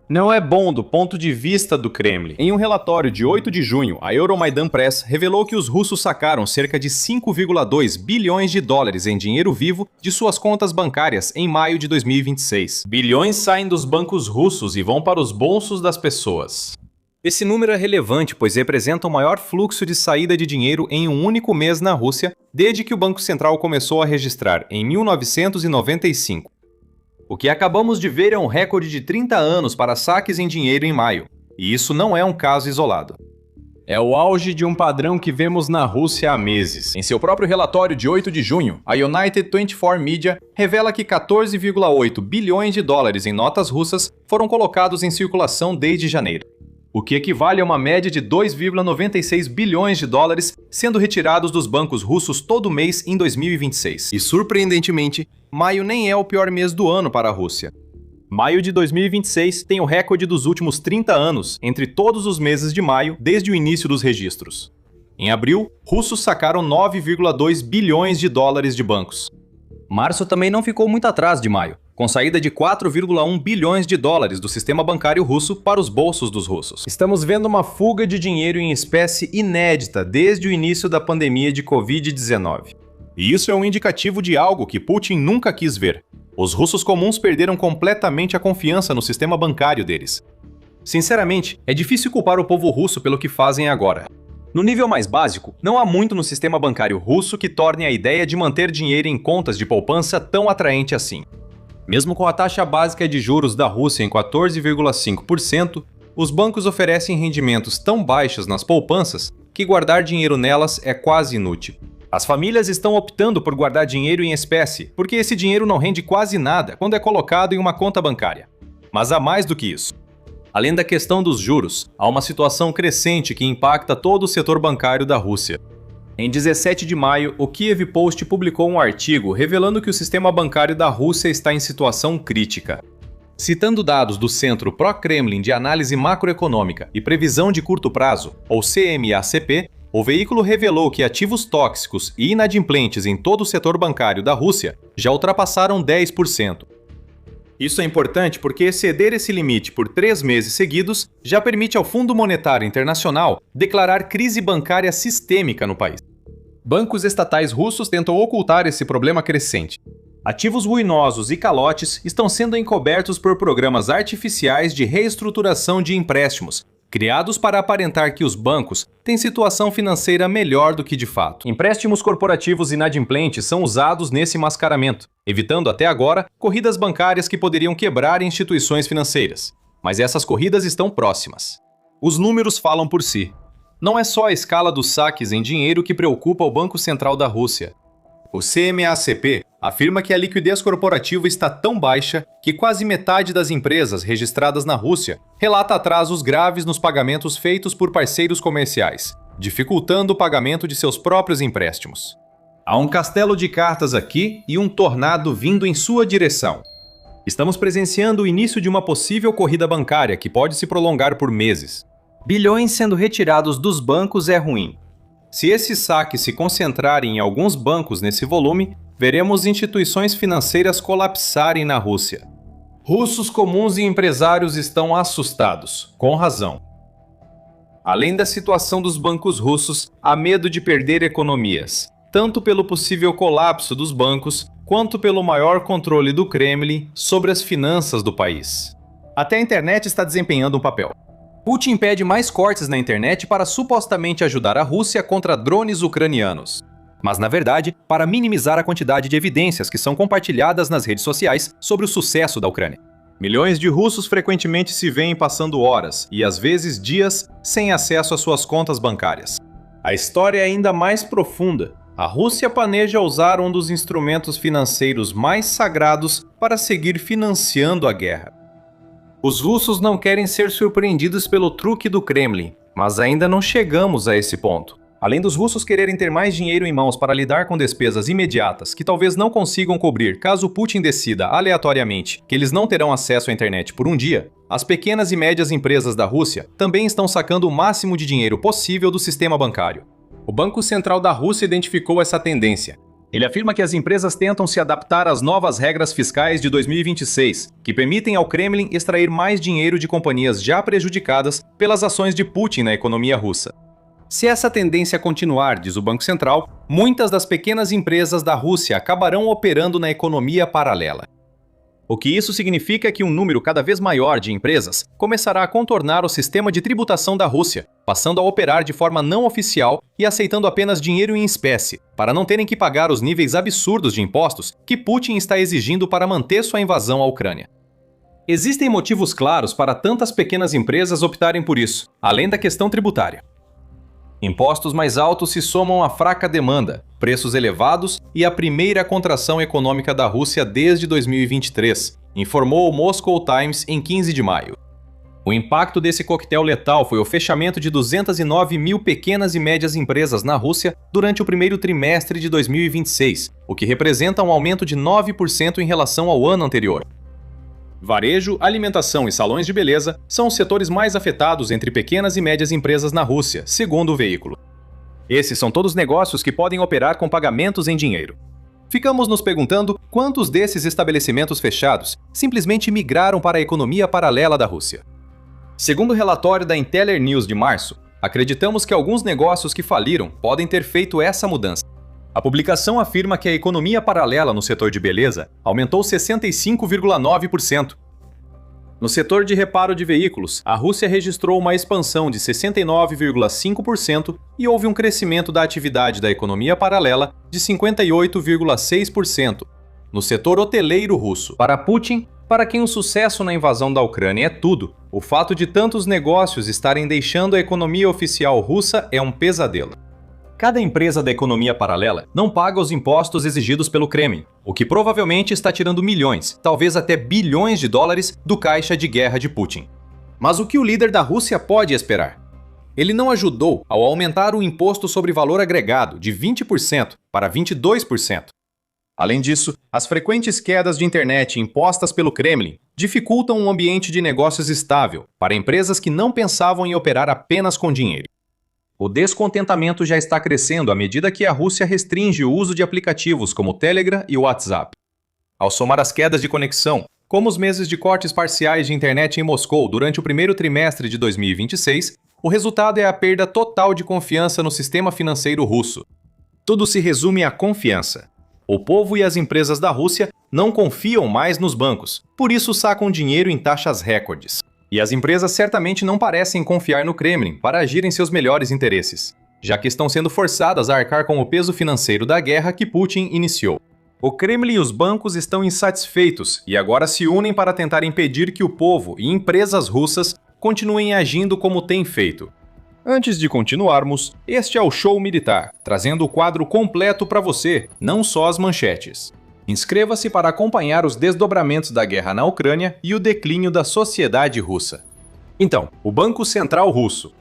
Não é bom do ponto de vista do Kremlin. Em um relatório de 8 de junho, a Euromaidan Press revelou que os russos sacaram cerca de 5,2 bilhões de dólares em dinheiro vivo de suas contas bancárias em maio de 2026. Bilhões saem dos bancos russos e vão para os bolsos das pessoas. Esse número é relevante, pois representa o maior fluxo de saída de dinheiro em um único mês na Rússia desde que o Banco Central começou a registrar em 1995. O que acabamos de ver é um recorde de 30 anos para saques em dinheiro em maio, e isso não é um caso isolado. É o auge de um padrão que vemos na Rússia há meses. Em seu próprio relatório de 8 de junho, a United 24 Media revela que 14,8 bilhões de dólares em notas russas foram colocados em circulação desde janeiro, o que equivale a uma média de 2,96 bilhões de dólares sendo retirados dos bancos russos todo mês em 2026. E, surpreendentemente, maio nem é o pior mês do ano para a Rússia. Maio de 2026 tem o recorde dos últimos 30 anos entre todos os meses de maio desde o início dos registros. Em abril, russos sacaram 9,2 bilhões de dólares de bancos. Março também não ficou muito atrás de maio, com saída de 4,1 bilhões de dólares do sistema bancário russo para os bolsos dos russos. Estamos vendo uma fuga de dinheiro em espécie inédita desde o início da pandemia de Covid-19. E isso é um indicativo de algo que Putin nunca quis ver. Os russos comuns perderam completamente a confiança no sistema bancário deles. Sinceramente, é difícil culpar o povo russo pelo que fazem agora. No nível mais básico, não há muito no sistema bancário russo que torne a ideia de manter dinheiro em contas de poupança tão atraente assim. Mesmo com a taxa básica de juros da Rússia em 14,5%, os bancos oferecem rendimentos tão baixos nas poupanças que guardar dinheiro nelas é quase inútil. As famílias estão optando por guardar dinheiro em espécie, porque esse dinheiro não rende quase nada quando é colocado em uma conta bancária. Mas há mais do que isso. Além da questão dos juros, há uma situação crescente que impacta todo o setor bancário da Rússia. Em 17 de maio, o Kiev Post publicou um artigo revelando que o sistema bancário da Rússia está em situação crítica. Citando dados do Centro Pró-Kremlin de Análise Macroeconômica e Previsão de Curto Prazo, ou CMACP, o veículo revelou que ativos tóxicos e inadimplentes em todo o setor bancário da Rússia já ultrapassaram 10%. Isso é importante porque exceder esse limite por 3 meses seguidos já permite ao Fundo Monetário Internacional declarar crise bancária sistêmica no país. Bancos estatais russos tentam ocultar esse problema crescente. Ativos ruinosos e calotes estão sendo encobertos por programas artificiais de reestruturação de empréstimos, criados para aparentar que os bancos têm situação financeira melhor do que de fato. Empréstimos corporativos inadimplentes são usados nesse mascaramento, evitando até agora corridas bancárias que poderiam quebrar instituições financeiras. Mas essas corridas estão próximas. Os números falam por si. Não é só a escala dos saques em dinheiro que preocupa o Banco Central da Rússia. O CMACP afirma que a liquidez corporativa está tão baixa que quase metade das empresas registradas na Rússia relata atrasos graves nos pagamentos feitos por parceiros comerciais, dificultando o pagamento de seus próprios empréstimos. Há um castelo de cartas aqui e um tornado vindo em sua direção. Estamos presenciando o início de uma possível corrida bancária que pode se prolongar por meses. Bilhões sendo retirados dos bancos é ruim. Se esses saques se concentrarem em alguns bancos nesse volume, veremos instituições financeiras colapsarem na Rússia. Russos comuns e empresários estão assustados, com razão. Além da situação dos bancos russos, há medo de perder economias, tanto pelo possível colapso dos bancos, quanto pelo maior controle do Kremlin sobre as finanças do país. Até a internet está desempenhando um papel. Putin pede mais cortes na internet para supostamente ajudar a Rússia contra drones ucranianos. Mas, na verdade, para minimizar a quantidade de evidências que são compartilhadas nas redes sociais sobre o sucesso da Ucrânia. Milhões de russos frequentemente se veem passando horas, e às vezes dias, sem acesso às suas contas bancárias. A história é ainda mais profunda. A Rússia planeja usar um dos instrumentos financeiros mais sagrados para seguir financiando a guerra. Os russos não querem ser surpreendidos pelo truque do Kremlin, mas ainda não chegamos a esse ponto. Além dos russos quererem ter mais dinheiro em mãos para lidar com despesas imediatas que talvez não consigam cobrir caso Putin decida aleatoriamente que eles não terão acesso à internet por um dia, as pequenas e médias empresas da Rússia também estão sacando o máximo de dinheiro possível do sistema bancário. O Banco Central da Rússia identificou essa tendência. Ele afirma que as empresas tentam se adaptar às novas regras fiscais de 2026, que permitem ao Kremlin extrair mais dinheiro de companhias já prejudicadas pelas ações de Putin na economia russa. Se essa tendência continuar, diz o Banco Central, muitas das pequenas empresas da Rússia acabarão operando na economia paralela. O que isso significa é que um número cada vez maior de empresas começará a contornar o sistema de tributação da Rússia, passando a operar de forma não oficial e aceitando apenas dinheiro em espécie, para não terem que pagar os níveis absurdos de impostos que Putin está exigindo para manter sua invasão à Ucrânia. Existem motivos claros para tantas pequenas empresas optarem por isso, além da questão tributária. Impostos mais altos se somam à fraca demanda, preços elevados e a primeira contração econômica da Rússia desde 2023, informou o Moscow Times em 15 de maio. O impacto desse coquetel letal foi o fechamento de 209 mil pequenas e médias empresas na Rússia durante o primeiro trimestre de 2026, o que representa um aumento de 9% em relação ao ano anterior. Varejo, alimentação e salões de beleza são os setores mais afetados entre pequenas e médias empresas na Rússia, segundo o veículo. Esses são todos negócios que podem operar com pagamentos em dinheiro. Ficamos nos perguntando quantos desses estabelecimentos fechados simplesmente migraram para a economia paralela da Rússia. Segundo o relatório da Inteller News de março, acreditamos que alguns negócios que faliram podem ter feito essa mudança. A publicação afirma que a economia paralela no setor de beleza aumentou 65,9%. No setor de reparo de veículos, a Rússia registrou uma expansão de 69,5% e houve um crescimento da atividade da economia paralela de 58,6%. No setor hoteleiro russo, para Putin, para quem o sucesso na invasão da Ucrânia é tudo, o fato de tantos negócios estarem deixando a economia oficial russa é um pesadelo. Cada empresa da economia paralela não paga os impostos exigidos pelo Kremlin, o que provavelmente está tirando milhões, talvez até bilhões de dólares do caixa de guerra de Putin. Mas o que o líder da Rússia pode esperar? Ele não ajudou ao aumentar o imposto sobre valor agregado de 20% para 22%. Além disso, as frequentes quedas de internet impostas pelo Kremlin dificultam um ambiente de negócios estável para empresas que não pensavam em operar apenas com dinheiro. O descontentamento já está crescendo à medida que a Rússia restringe o uso de aplicativos como o Telegram e o WhatsApp. Ao somar as quedas de conexão, como os meses de cortes parciais de internet em Moscou durante o primeiro trimestre de 2026, o resultado é a perda total de confiança no sistema financeiro russo. Tudo se resume à confiança. O povo e as empresas da Rússia não confiam mais nos bancos, por isso sacam dinheiro em taxas recordes. E as empresas certamente não parecem confiar no Kremlin para agir em seus melhores interesses, já que estão sendo forçadas a arcar com o peso financeiro da guerra que Putin iniciou. O Kremlin e os bancos estão insatisfeitos e agora se unem para tentar impedir que o povo e empresas russas continuem agindo como têm feito. Antes de continuarmos, este é o Show Militar, trazendo o quadro completo para você, não só as manchetes. Inscreva-se para acompanhar os desdobramentos da guerra na Ucrânia e o declínio da sociedade russa. Então, o Banco Central Russo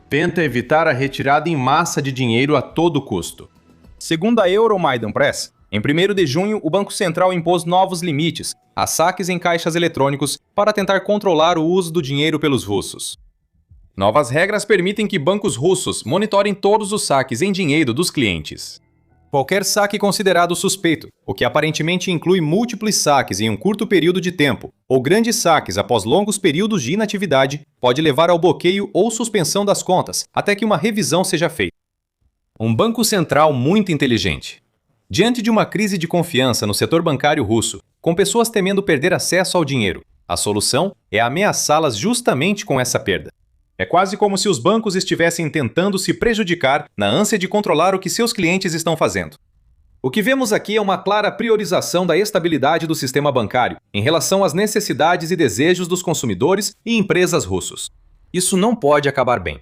tenta evitar a retirada em massa de dinheiro a todo custo. Segundo a Euromaidan Press, em 1º de junho, o Banco Central impôs novos limites a saques em caixas eletrônicos para tentar controlar o uso do dinheiro pelos russos. Novas regras permitem que bancos russos monitorem todos os saques em dinheiro dos clientes. Qualquer saque considerado suspeito, o que aparentemente inclui múltiplos saques em um curto período de tempo, ou grandes saques após longos períodos de inatividade, pode levar ao bloqueio ou suspensão das contas, até que uma revisão seja feita. Um banco central muito inteligente. Diante de uma crise de confiança no setor bancário russo, com pessoas temendo perder acesso ao dinheiro, a solução é ameaçá-las justamente com essa perda. É quase como se os bancos estivessem tentando se prejudicar na ânsia de controlar o que seus clientes estão fazendo. O que vemos aqui é uma clara priorização da estabilidade do sistema bancário em relação às necessidades e desejos dos consumidores e empresas russos. Isso não pode acabar bem.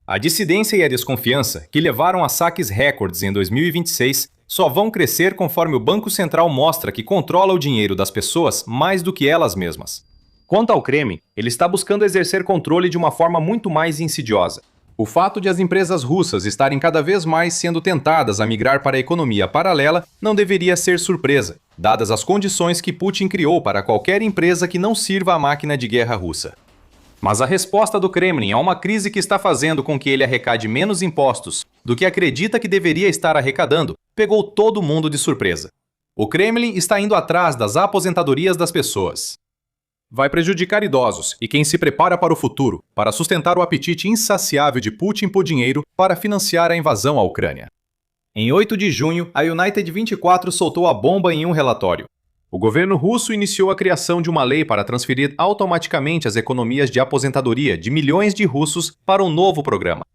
A dissidência e a desconfiança, que levaram a saques recordes em 2026, só vão crescer conforme o Banco Central mostra que controla o dinheiro das pessoas mais do que elas mesmas. Quanto ao Kremlin, ele está buscando exercer controle de uma forma muito mais insidiosa. O fato de as empresas russas estarem cada vez mais sendo tentadas a migrar para a economia paralela não deveria ser surpresa, dadas as condições que Putin criou para qualquer empresa que não sirva à máquina de guerra russa. Mas a resposta do Kremlin a uma crise que está fazendo com que ele arrecade menos impostos do que acredita que deveria estar arrecadando pegou todo mundo de surpresa. O Kremlin está indo atrás das aposentadorias das pessoas. Vai prejudicar idosos e quem se prepara para o futuro, para sustentar o apetite insaciável de Putin por dinheiro para financiar a invasão à Ucrânia. Em 8 de junho, a United 24 soltou a bomba em um relatório. O governo russo iniciou a criação de uma lei para transferir automaticamente as economias de aposentadoria de milhões de russos para um novo programa.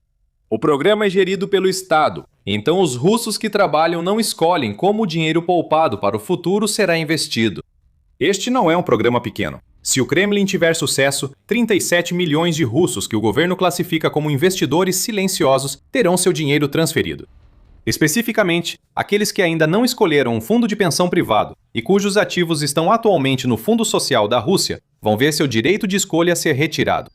O programa é gerido pelo Estado, então os russos que trabalham não escolhem como o dinheiro poupado para o futuro será investido. Este não é um programa pequeno. Se o Kremlin tiver sucesso, 37 milhões de russos que o governo classifica como investidores silenciosos terão seu dinheiro transferido. Especificamente, aqueles que ainda não escolheram um fundo de pensão privado e cujos ativos estão atualmente no Fundo Social da Rússia vão ver seu direito de escolha ser retirado.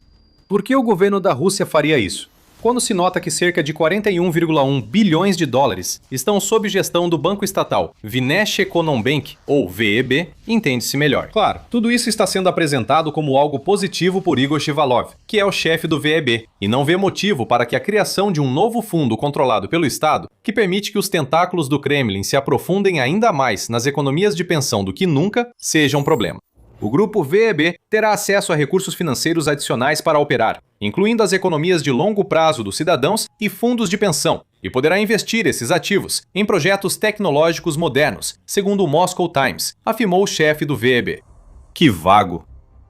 Por que o governo da Rússia faria isso? Quando se nota que cerca de 41,1 bilhões de dólares estão sob gestão do banco estatal Vneshekonombank, ou VEB, entende-se melhor. Claro, tudo isso está sendo apresentado como algo positivo por Igor Shivalov, que é o chefe do VEB, e não vê motivo para que a criação de um novo fundo controlado pelo Estado, que permite que os tentáculos do Kremlin se aprofundem ainda mais nas economias de pensão do que nunca, seja um problema. O grupo VEB terá acesso a recursos financeiros adicionais para operar, incluindo as economias de longo prazo dos cidadãos e fundos de pensão, e poderá investir esses ativos em projetos tecnológicos modernos, segundo o Moscow Times, afirmou o chefe do VEB. Que vago!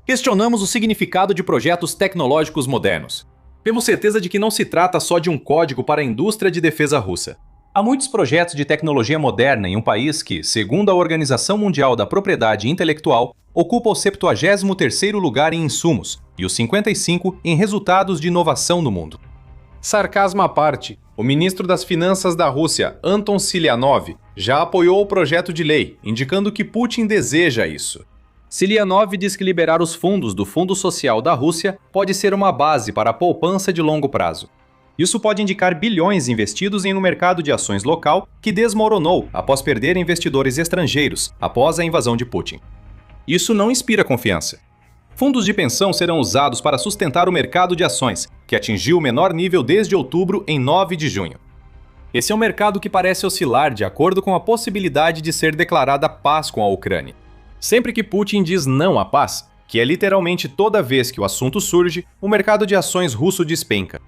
Questionamos o significado de projetos tecnológicos modernos. Temos certeza de que não se trata só de um código para a indústria de defesa russa. Há muitos projetos de tecnologia moderna em um país que, segundo a Organização Mundial da Propriedade Intelectual, ocupa o 73º lugar em insumos e o 55º em resultados de inovação no mundo. Sarcasmo à parte, o ministro das Finanças da Rússia, Anton Silianov, já apoiou o projeto de lei, indicando que Putin deseja isso. Silianov diz que liberar os fundos do Fundo Social da Rússia pode ser uma base para a poupança de longo prazo. Isso pode indicar bilhões investidos em um mercado de ações local que desmoronou após perder investidores estrangeiros após a invasão de Putin. Isso não inspira confiança. Fundos de pensão serão usados para sustentar o mercado de ações, que atingiu o menor nível desde outubro em 9 de junho. Esse é um mercado que parece oscilar de acordo com a possibilidade de ser declarada paz com a Ucrânia. Sempre que Putin diz não à paz, que é literalmente toda vez que o assunto surge, o mercado de ações russo despenca.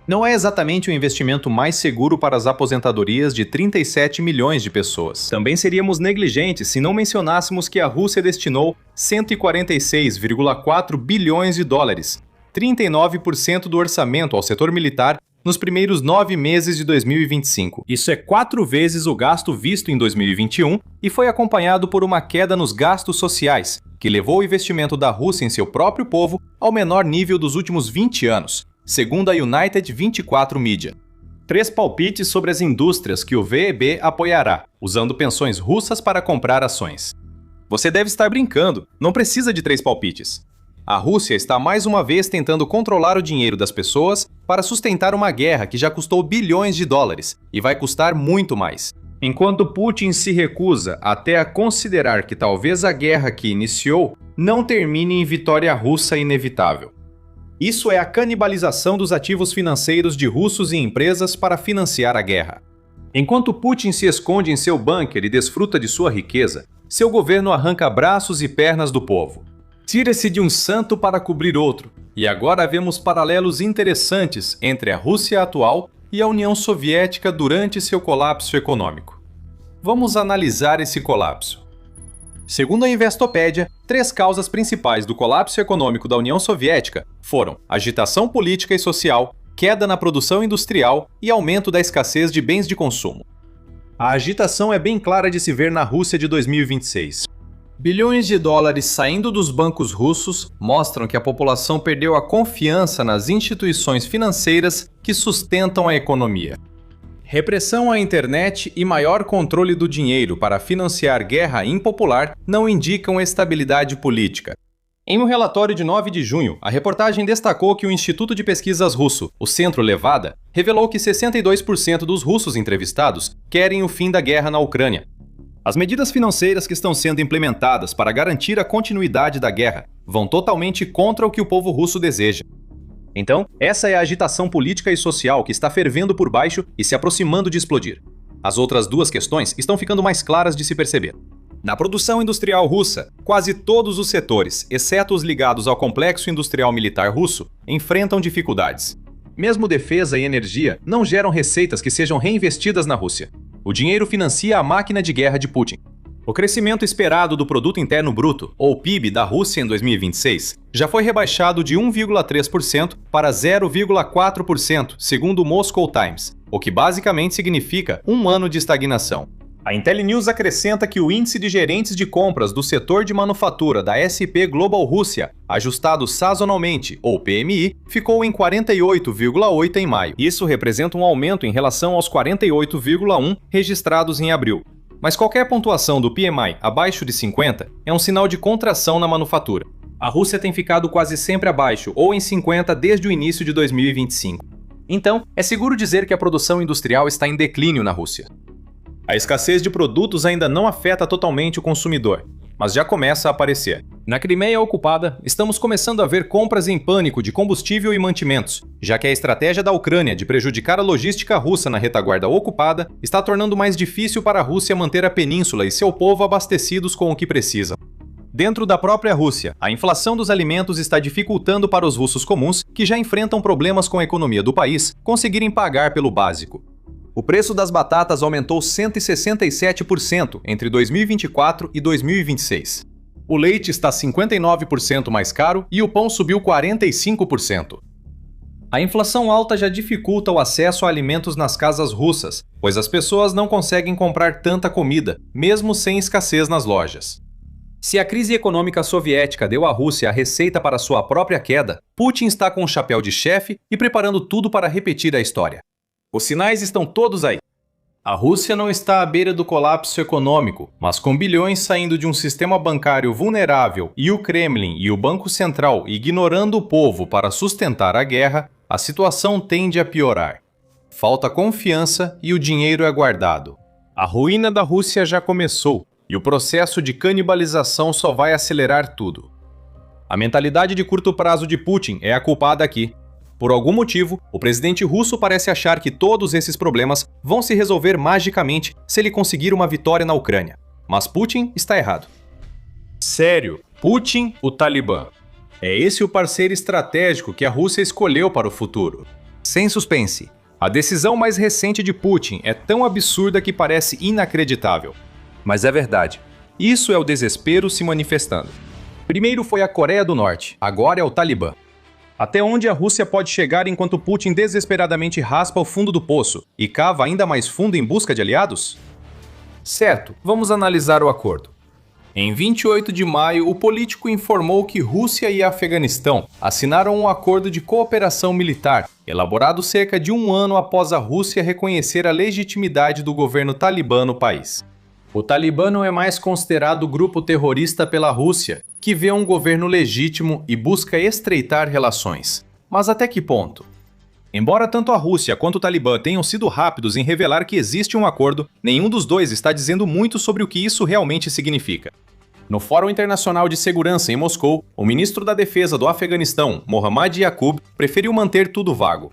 Não é exatamente o investimento mais seguro para as aposentadorias de 37 milhões de pessoas. Também seríamos negligentes se não mencionássemos que a Rússia destinou 146,4 bilhões de dólares, 39% do orçamento ao setor militar nos primeiros 9 meses de 2025. Isso é 4 vezes o gasto visto em 2021 e foi acompanhado por uma queda nos gastos sociais, que levou o investimento da Rússia em seu próprio povo ao menor nível dos últimos 20 anos. Segundo a United 24 Media. 3 palpites sobre as indústrias que o VEB apoiará, usando pensões russas para comprar ações. Você deve estar brincando, não precisa de 3 palpites. A Rússia está mais uma vez tentando controlar o dinheiro das pessoas para sustentar uma guerra que já custou bilhões de dólares e vai custar muito mais. Enquanto Putin se recusa até a considerar que talvez a guerra que iniciou não termine em vitória russa inevitável. Isso é a canibalização dos ativos financeiros de russos e empresas para financiar a guerra. Enquanto Putin se esconde em seu bunker e desfruta de sua riqueza, seu governo arranca braços e pernas do povo. Tira-se de um santo para cobrir outro, e agora vemos paralelos interessantes entre a Rússia atual e a União Soviética durante seu colapso econômico. Vamos analisar esse colapso. Segundo a Investopedia, 3 causas principais do colapso econômico da União Soviética foram agitação política e social, queda na produção industrial e aumento da escassez de bens de consumo. A agitação é bem clara de se ver na Rússia de 2026. Bilhões de dólares saindo dos bancos russos mostram que a população perdeu a confiança nas instituições financeiras que sustentam a economia. Repressão à internet e maior controle do dinheiro para financiar guerra impopular não indicam estabilidade política. Em um relatório de 9 de junho, a reportagem destacou que o Instituto de Pesquisas russo, o Centro Levada, revelou que 62% dos russos entrevistados querem o fim da guerra na Ucrânia. As medidas financeiras que estão sendo implementadas para garantir a continuidade da guerra vão totalmente contra o que o povo russo deseja. Então, essa é a agitação política e social que está fervendo por baixo e se aproximando de explodir. As outras 2 questões estão ficando mais claras de se perceber. Na produção industrial russa, quase todos os setores, exceto os ligados ao complexo industrial militar russo, enfrentam dificuldades. Mesmo defesa e energia não geram receitas que sejam reinvestidas na Rússia. O dinheiro financia a máquina de guerra de Putin. O crescimento esperado do Produto Interno Bruto, ou PIB, da Rússia em 2026, já foi rebaixado de 1,3% para 0,4%, segundo o Moscow Times, o que basicamente significa um ano de estagnação. A Intel News acrescenta que o índice de gerentes de compras do setor de manufatura da SP Global Rússia, ajustado sazonalmente, ou PMI, ficou em 48,8 em maio. Isso representa um aumento em relação aos 48,1 registrados em abril. Mas qualquer pontuação do PMI abaixo de 50 é um sinal de contração na manufatura. A Rússia tem ficado quase sempre abaixo, ou em 50 desde o início de 2025. Então, é seguro dizer que a produção industrial está em declínio na Rússia. A escassez de produtos ainda não afeta totalmente o consumidor, mas já começa a aparecer. Na Crimeia ocupada, estamos começando a ver compras em pânico de combustível e mantimentos, já que a estratégia da Ucrânia de prejudicar a logística russa na retaguarda ocupada está tornando mais difícil para a Rússia manter a península e seu povo abastecidos com o que precisam. Dentro da própria Rússia, a inflação dos alimentos está dificultando para os russos comuns, que já enfrentam problemas com a economia do país, conseguirem pagar pelo básico. O preço das batatas aumentou 167% entre 2024 e 2026. O leite está 59% mais caro e o pão subiu 45%. A inflação alta já dificulta o acesso a alimentos nas casas russas, pois as pessoas não conseguem comprar tanta comida, mesmo sem escassez nas lojas. Se a crise econômica soviética deu à Rússia a receita para sua própria queda, Putin está com o chapéu de chefe e preparando tudo para repetir a história. Os sinais estão todos aí. A Rússia não está à beira do colapso econômico, mas com bilhões saindo de um sistema bancário vulnerável e o Kremlin e o Banco Central ignorando o povo para sustentar a guerra, a situação tende a piorar. Falta confiança e o dinheiro é guardado. A ruína da Rússia já começou e o processo de canibalização só vai acelerar tudo. A mentalidade de curto prazo de Putin é a culpada aqui. Por algum motivo, o presidente russo parece achar que todos esses problemas vão se resolver magicamente se ele conseguir uma vitória na Ucrânia. Mas Putin está errado. Sério, Putin, o Talibã. É esse o parceiro estratégico que a Rússia escolheu para o futuro. Sem suspense, a decisão mais recente de Putin é tão absurda que parece inacreditável. Mas é verdade. Isso é o desespero se manifestando. Primeiro foi a Coreia do Norte, agora é o Talibã. Até onde a Rússia pode chegar enquanto Putin desesperadamente raspa o fundo do poço e cava ainda mais fundo em busca de aliados? Certo, vamos analisar o acordo. Em 28 de maio, o político informou que Rússia e Afeganistão assinaram um acordo de cooperação militar, elaborado cerca de um ano após a Rússia reconhecer a legitimidade do governo talibã no país. O Talibã não é mais considerado grupo terrorista pela Rússia, que vê um governo legítimo e busca estreitar relações. Mas até que ponto? Embora tanto a Rússia quanto o Talibã tenham sido rápidos em revelar que existe um acordo, nenhum dos dois está dizendo muito sobre o que isso realmente significa. No Fórum Internacional de Segurança em Moscou, o ministro da Defesa do Afeganistão, Mohammad Yaqub, preferiu manter tudo vago.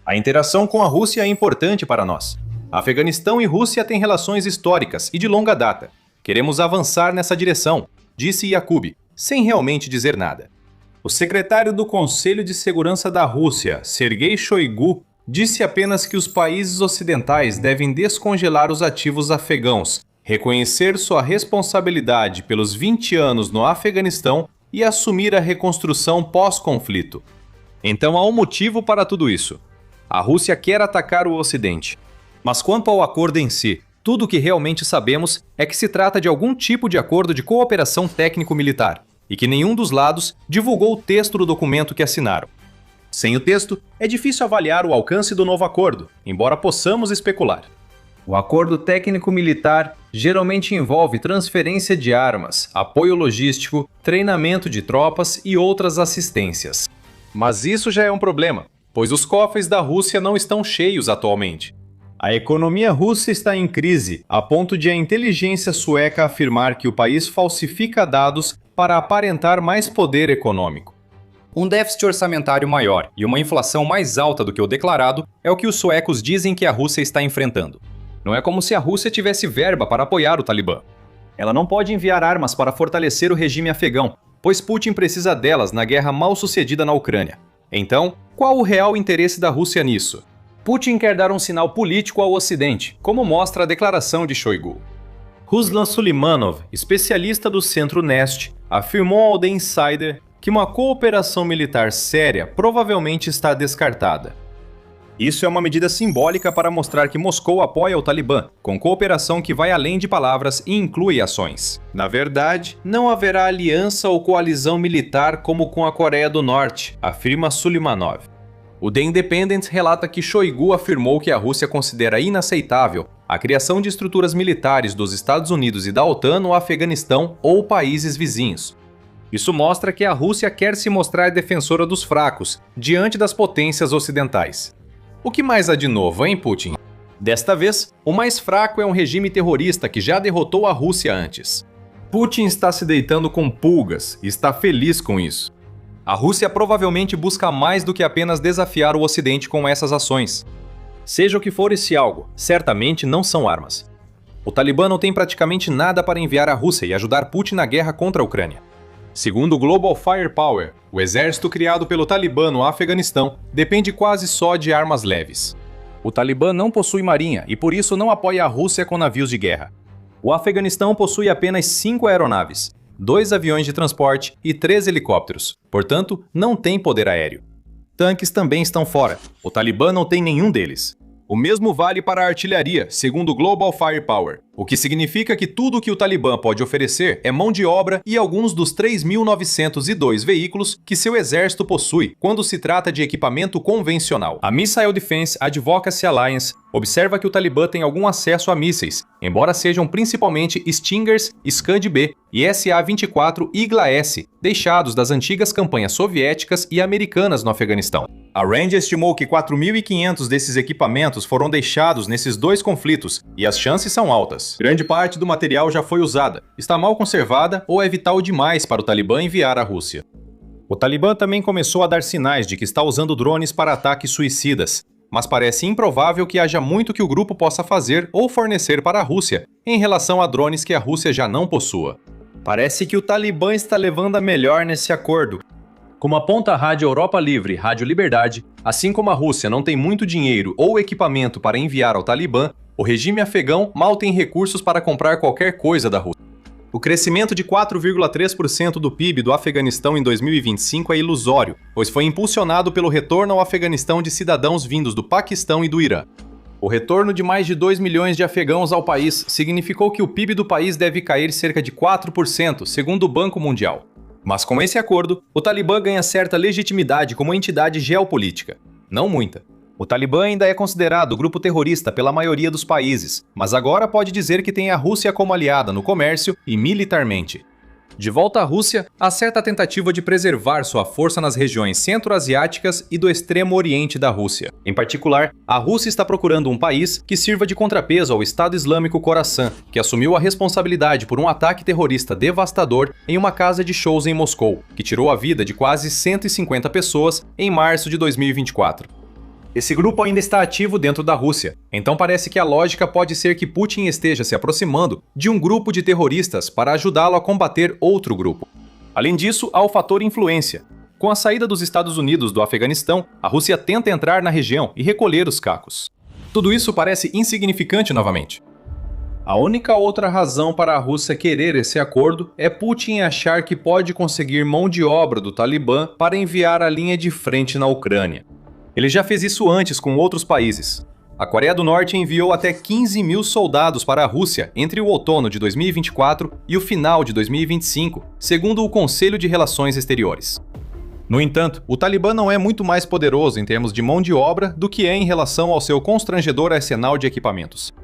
A interação com a Rússia é importante para nós. Afeganistão e Rússia têm relações históricas e de longa data. Queremos avançar nessa direção, disse Yakub, sem realmente dizer nada. O secretário do Conselho de Segurança da Rússia, Sergei Shoigu, disse apenas que os países ocidentais devem descongelar os ativos afegãos, reconhecer sua responsabilidade pelos 20 anos no Afeganistão e assumir a reconstrução pós-conflito. Então há um motivo para tudo isso. A Rússia quer atacar o Ocidente. Mas quanto ao acordo em si, tudo o que realmente sabemos é que se trata de algum tipo de acordo de cooperação técnico-militar, e que nenhum dos lados divulgou o texto do documento que assinaram. Sem o texto, é difícil avaliar o alcance do novo acordo, embora possamos especular. O acordo técnico-militar geralmente envolve transferência de armas, apoio logístico, treinamento de tropas e outras assistências. Mas isso já é um problema, pois os cofres da Rússia não estão cheios atualmente. A economia russa está em crise, a ponto de a inteligência sueca afirmar que o país falsifica dados para aparentar mais poder econômico. Um déficit orçamentário maior e uma inflação mais alta do que o declarado é o que os suecos dizem que a Rússia está enfrentando. Não é como se a Rússia tivesse verba para apoiar o Talibã. Ela não pode enviar armas para fortalecer o regime afegão, pois Putin precisa delas na guerra mal sucedida na Ucrânia. Então, qual o real interesse da Rússia nisso? Putin quer dar um sinal político ao Ocidente, como mostra a declaração de Shoigu. Ruslan Sulimanov, especialista do Centro Nest, afirmou ao The Insider que uma cooperação militar séria provavelmente está descartada. Isso é uma medida simbólica para mostrar que Moscou apoia o Talibã, com cooperação que vai além de palavras e inclui ações. Na verdade, não haverá aliança ou coalizão militar como com a Coreia do Norte, afirma Sulimanov. O The Independent relata que Shoigu afirmou que a Rússia considera inaceitável a criação de estruturas militares dos Estados Unidos e da OTAN no Afeganistão ou países vizinhos. Isso mostra que a Rússia quer se mostrar defensora dos fracos diante das potências ocidentais. O que mais há de novo, hein, Putin? Desta vez, o mais fraco é um regime terrorista que já derrotou a Rússia antes. Putin está se deitando com pulgas e está feliz com isso. A Rússia provavelmente busca mais do que apenas desafiar o Ocidente com essas ações. Seja o que for esse algo, certamente não são armas. O Talibã não tem praticamente nada para enviar à Rússia e ajudar Putin na guerra contra a Ucrânia. Segundo o Global Firepower, o exército criado pelo Talibã no Afeganistão depende quase só de armas leves. O Talibã não possui marinha e por isso não apoia a Rússia com navios de guerra. O Afeganistão possui apenas 5 aeronaves, 2 aviões de transporte e 3 helicópteros, portanto, não tem poder aéreo. Tanques também estão fora, o Talibã não tem nenhum deles. O mesmo vale para a artilharia, segundo o Global Firepower, o que significa que tudo o que o Talibã pode oferecer é mão de obra e alguns dos 3.902 veículos que seu exército possui quando se trata de equipamento convencional. A Missile Defense Advocacy Alliance observa que o Talibã tem algum acesso a mísseis, embora sejam principalmente Stingers, Scud-B e SA-24 Igla-S, deixados das antigas campanhas soviéticas e americanas no Afeganistão. A RAND estimou que 4.500 desses equipamentos foram deixados nesses dois conflitos, e as chances são altas. Grande parte do material já foi usada, está mal conservada ou é vital demais para o Talibã enviar à Rússia. O Talibã também começou a dar sinais de que está usando drones para ataques suicidas, mas parece improvável que haja muito que o grupo possa fazer ou fornecer para a Rússia em relação a drones que a Rússia já não possua. Parece que o Talibã está levando a melhor nesse acordo. Como aponta a Rádio Europa Livre e Rádio Liberdade, assim como a Rússia não tem muito dinheiro ou equipamento para enviar ao Talibã, o regime afegão mal tem recursos para comprar qualquer coisa da Rússia. O crescimento de 4,3% do PIB do Afeganistão em 2025 é ilusório, pois foi impulsionado pelo retorno ao Afeganistão de cidadãos vindos do Paquistão e do Irã. O retorno de mais de 2 milhões de afegãos ao país significou que o PIB do país deve cair cerca de 4%, segundo o Banco Mundial. Mas com esse acordo, o Talibã ganha certa legitimidade como entidade geopolítica. Não muita. O Talibã ainda é considerado grupo terrorista pela maioria dos países, mas agora pode dizer que tem a Rússia como aliada no comércio e militarmente. De volta à Rússia, há certa tentativa de preservar sua força nas regiões centro-asiáticas e do extremo oriente da Rússia. Em particular, a Rússia está procurando um país que sirva de contrapeso ao Estado Islâmico Khorasan, que assumiu a responsabilidade por um ataque terrorista devastador em uma casa de shows em Moscou, que tirou a vida de quase 150 pessoas em março de 2024. Esse grupo ainda está ativo dentro da Rússia, então parece que a lógica pode ser que Putin esteja se aproximando de um grupo de terroristas para ajudá-lo a combater outro grupo. Além disso, há o fator influência. Com a saída dos Estados Unidos do Afeganistão, a Rússia tenta entrar na região e recolher os cacos. Tudo isso parece insignificante novamente. A única outra razão para a Rússia querer esse acordo é Putin achar que pode conseguir mão de obra do Talibã para enviar à linha de frente na Ucrânia. Ele já fez isso antes com outros países. A Coreia do Norte enviou até 15 mil soldados para a Rússia entre o outono de 2024 e o final de 2025, segundo o Conselho de Relações Exteriores. No entanto, o Talibã não é muito mais poderoso em termos de mão de obra do que é em relação ao seu constrangedor arsenal de equipamentos.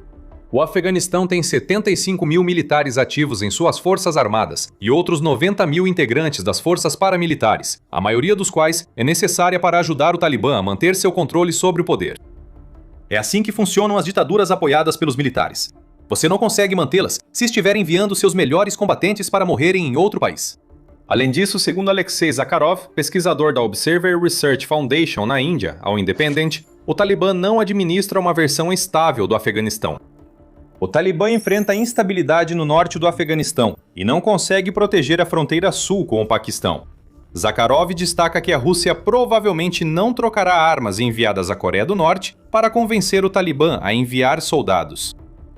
O Afeganistão tem 75 mil militares ativos em suas forças armadas e outros 90 mil integrantes das forças paramilitares, a maioria dos quais é necessária para ajudar o Talibã a manter seu controle sobre o poder. É assim que funcionam as ditaduras apoiadas pelos militares. Você não consegue mantê-las se estiver enviando seus melhores combatentes para morrerem em outro país. Além disso, segundo Alexei Zakharov, pesquisador da Observer Research Foundation na Índia, ao Independent, o Talibã não administra uma versão estável do Afeganistão. O Talibã enfrenta instabilidade no norte do Afeganistão e não consegue proteger a fronteira sul com o Paquistão. Zakharov destaca que a Rússia provavelmente não trocará armas enviadas à Coreia do Norte para convencer o Talibã a enviar soldados.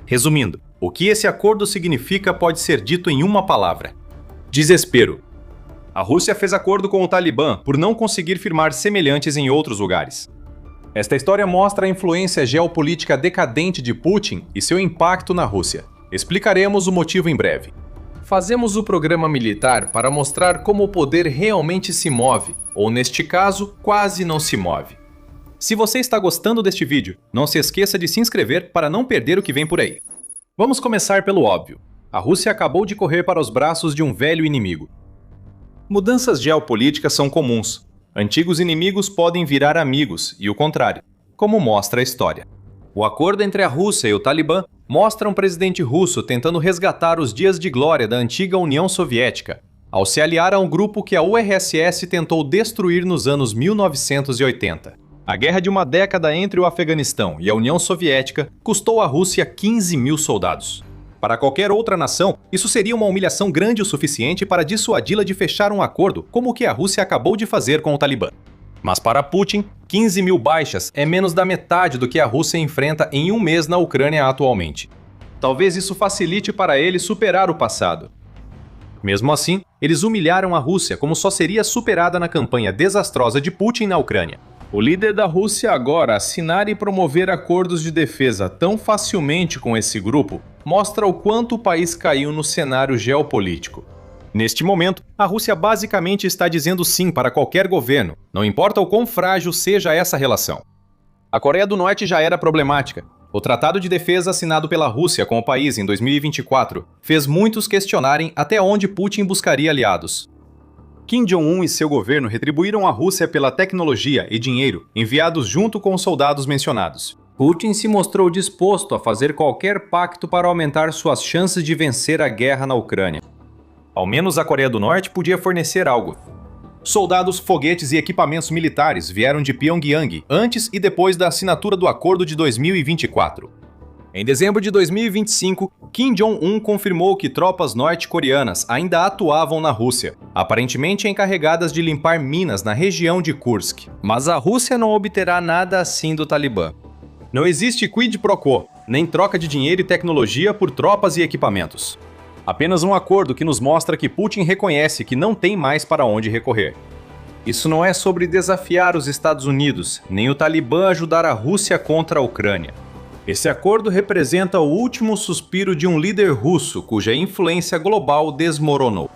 Resumindo, o que esse acordo significa pode ser dito em uma palavra: desespero. A Rússia fez acordo com o Talibã por não conseguir firmar semelhantes em outros lugares. Esta história mostra a influência geopolítica decadente de Putin e seu impacto na Rússia. Explicaremos o motivo em breve. Fazemos o programa militar para mostrar como o poder realmente se move, ou neste caso, quase não se move. Se você está gostando deste vídeo, não se esqueça de se inscrever para não perder o que vem por aí. Vamos começar pelo óbvio. A Rússia acabou de correr para os braços de um velho inimigo. Mudanças geopolíticas são comuns. Antigos inimigos podem virar amigos e o contrário, como mostra a história. O acordo entre a Rússia e o Talibã mostra um presidente russo tentando resgatar os dias de glória da antiga União Soviética, ao se aliar a um grupo que a URSS tentou destruir nos anos 1980. A guerra de uma década entre o Afeganistão e a União Soviética custou à Rússia 15 mil soldados. Para qualquer outra nação, isso seria uma humilhação grande o suficiente para dissuadi-la de fechar um acordo como o que a Rússia acabou de fazer com o Talibã. Mas para Putin, 15 mil baixas é menos da metade do que a Rússia enfrenta em um mês na Ucrânia atualmente. Talvez isso facilite para ele superar o passado. Mesmo assim, eles humilharam a Rússia como só seria superada na campanha desastrosa de Putin na Ucrânia. O líder da Rússia agora assinar e promover acordos de defesa tão facilmente com esse grupo mostra o quanto o país caiu no cenário geopolítico. Neste momento, a Rússia basicamente está dizendo sim para qualquer governo, não importa o quão frágil seja essa relação. A Coreia do Norte já era problemática. O Tratado de Defesa assinado pela Rússia com o país em 2024 fez muitos questionarem até onde Putin buscaria aliados. Kim Jong-un e seu governo retribuíram a Rússia pela tecnologia e dinheiro enviados junto com os soldados mencionados. Putin se mostrou disposto a fazer qualquer pacto para aumentar suas chances de vencer a guerra na Ucrânia. Ao menos a Coreia do Norte podia fornecer algo. Soldados, foguetes e equipamentos militares vieram de Pyongyang antes e depois da assinatura do acordo de 2024. Em dezembro de 2025, Kim Jong-un confirmou que tropas norte-coreanas ainda atuavam na Rússia, aparentemente encarregadas de limpar minas na região de Kursk. Mas a Rússia não obterá nada assim do Talibã. Não existe quid pro quo, nem troca de dinheiro e tecnologia por tropas e equipamentos. Apenas um acordo que nos mostra que Putin reconhece que não tem mais para onde recorrer. Isso não é sobre desafiar os Estados Unidos, nem o Talibã ajudar a Rússia contra a Ucrânia. Esse acordo representa o último suspiro de um líder russo cuja influência global desmoronou.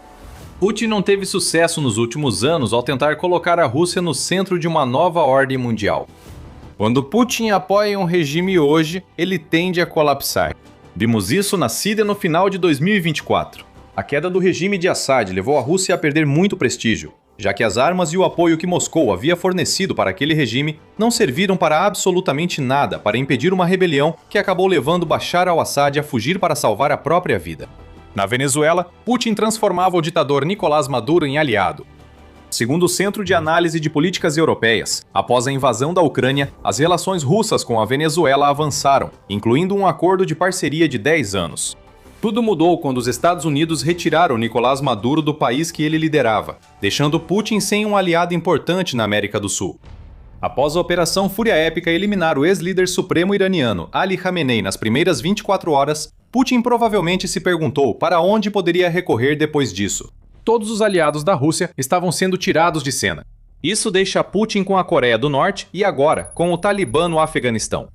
Putin não teve sucesso nos últimos anos ao tentar colocar a Rússia no centro de uma nova ordem mundial. Quando Putin apoia um regime hoje, ele tende a colapsar. Vimos isso na Síria no final de 2024. A queda do regime de Assad levou a Rússia a perder muito prestígio, já que as armas e o apoio que Moscou havia fornecido para aquele regime não serviram para absolutamente nada para impedir uma rebelião que acabou levando Bashar al-Assad a fugir para salvar a própria vida. Na Venezuela, Putin transformava o ditador Nicolás Maduro em aliado. Segundo o Centro de Análise de Políticas Europeias, após a invasão da Ucrânia, as relações russas com a Venezuela avançaram, incluindo um acordo de parceria de 10 anos. Tudo mudou quando os Estados Unidos retiraram Nicolás Maduro do país que ele liderava, deixando Putin sem um aliado importante na América do Sul. Após a Operação Fúria Épica eliminar o ex-líder supremo iraniano Ali Khamenei nas primeiras 24 horas, Putin provavelmente se perguntou para onde poderia recorrer depois disso. Todos os aliados da Rússia estavam sendo tirados de cena. Isso deixa Putin com a Coreia do Norte e agora com o Talibã no Afeganistão.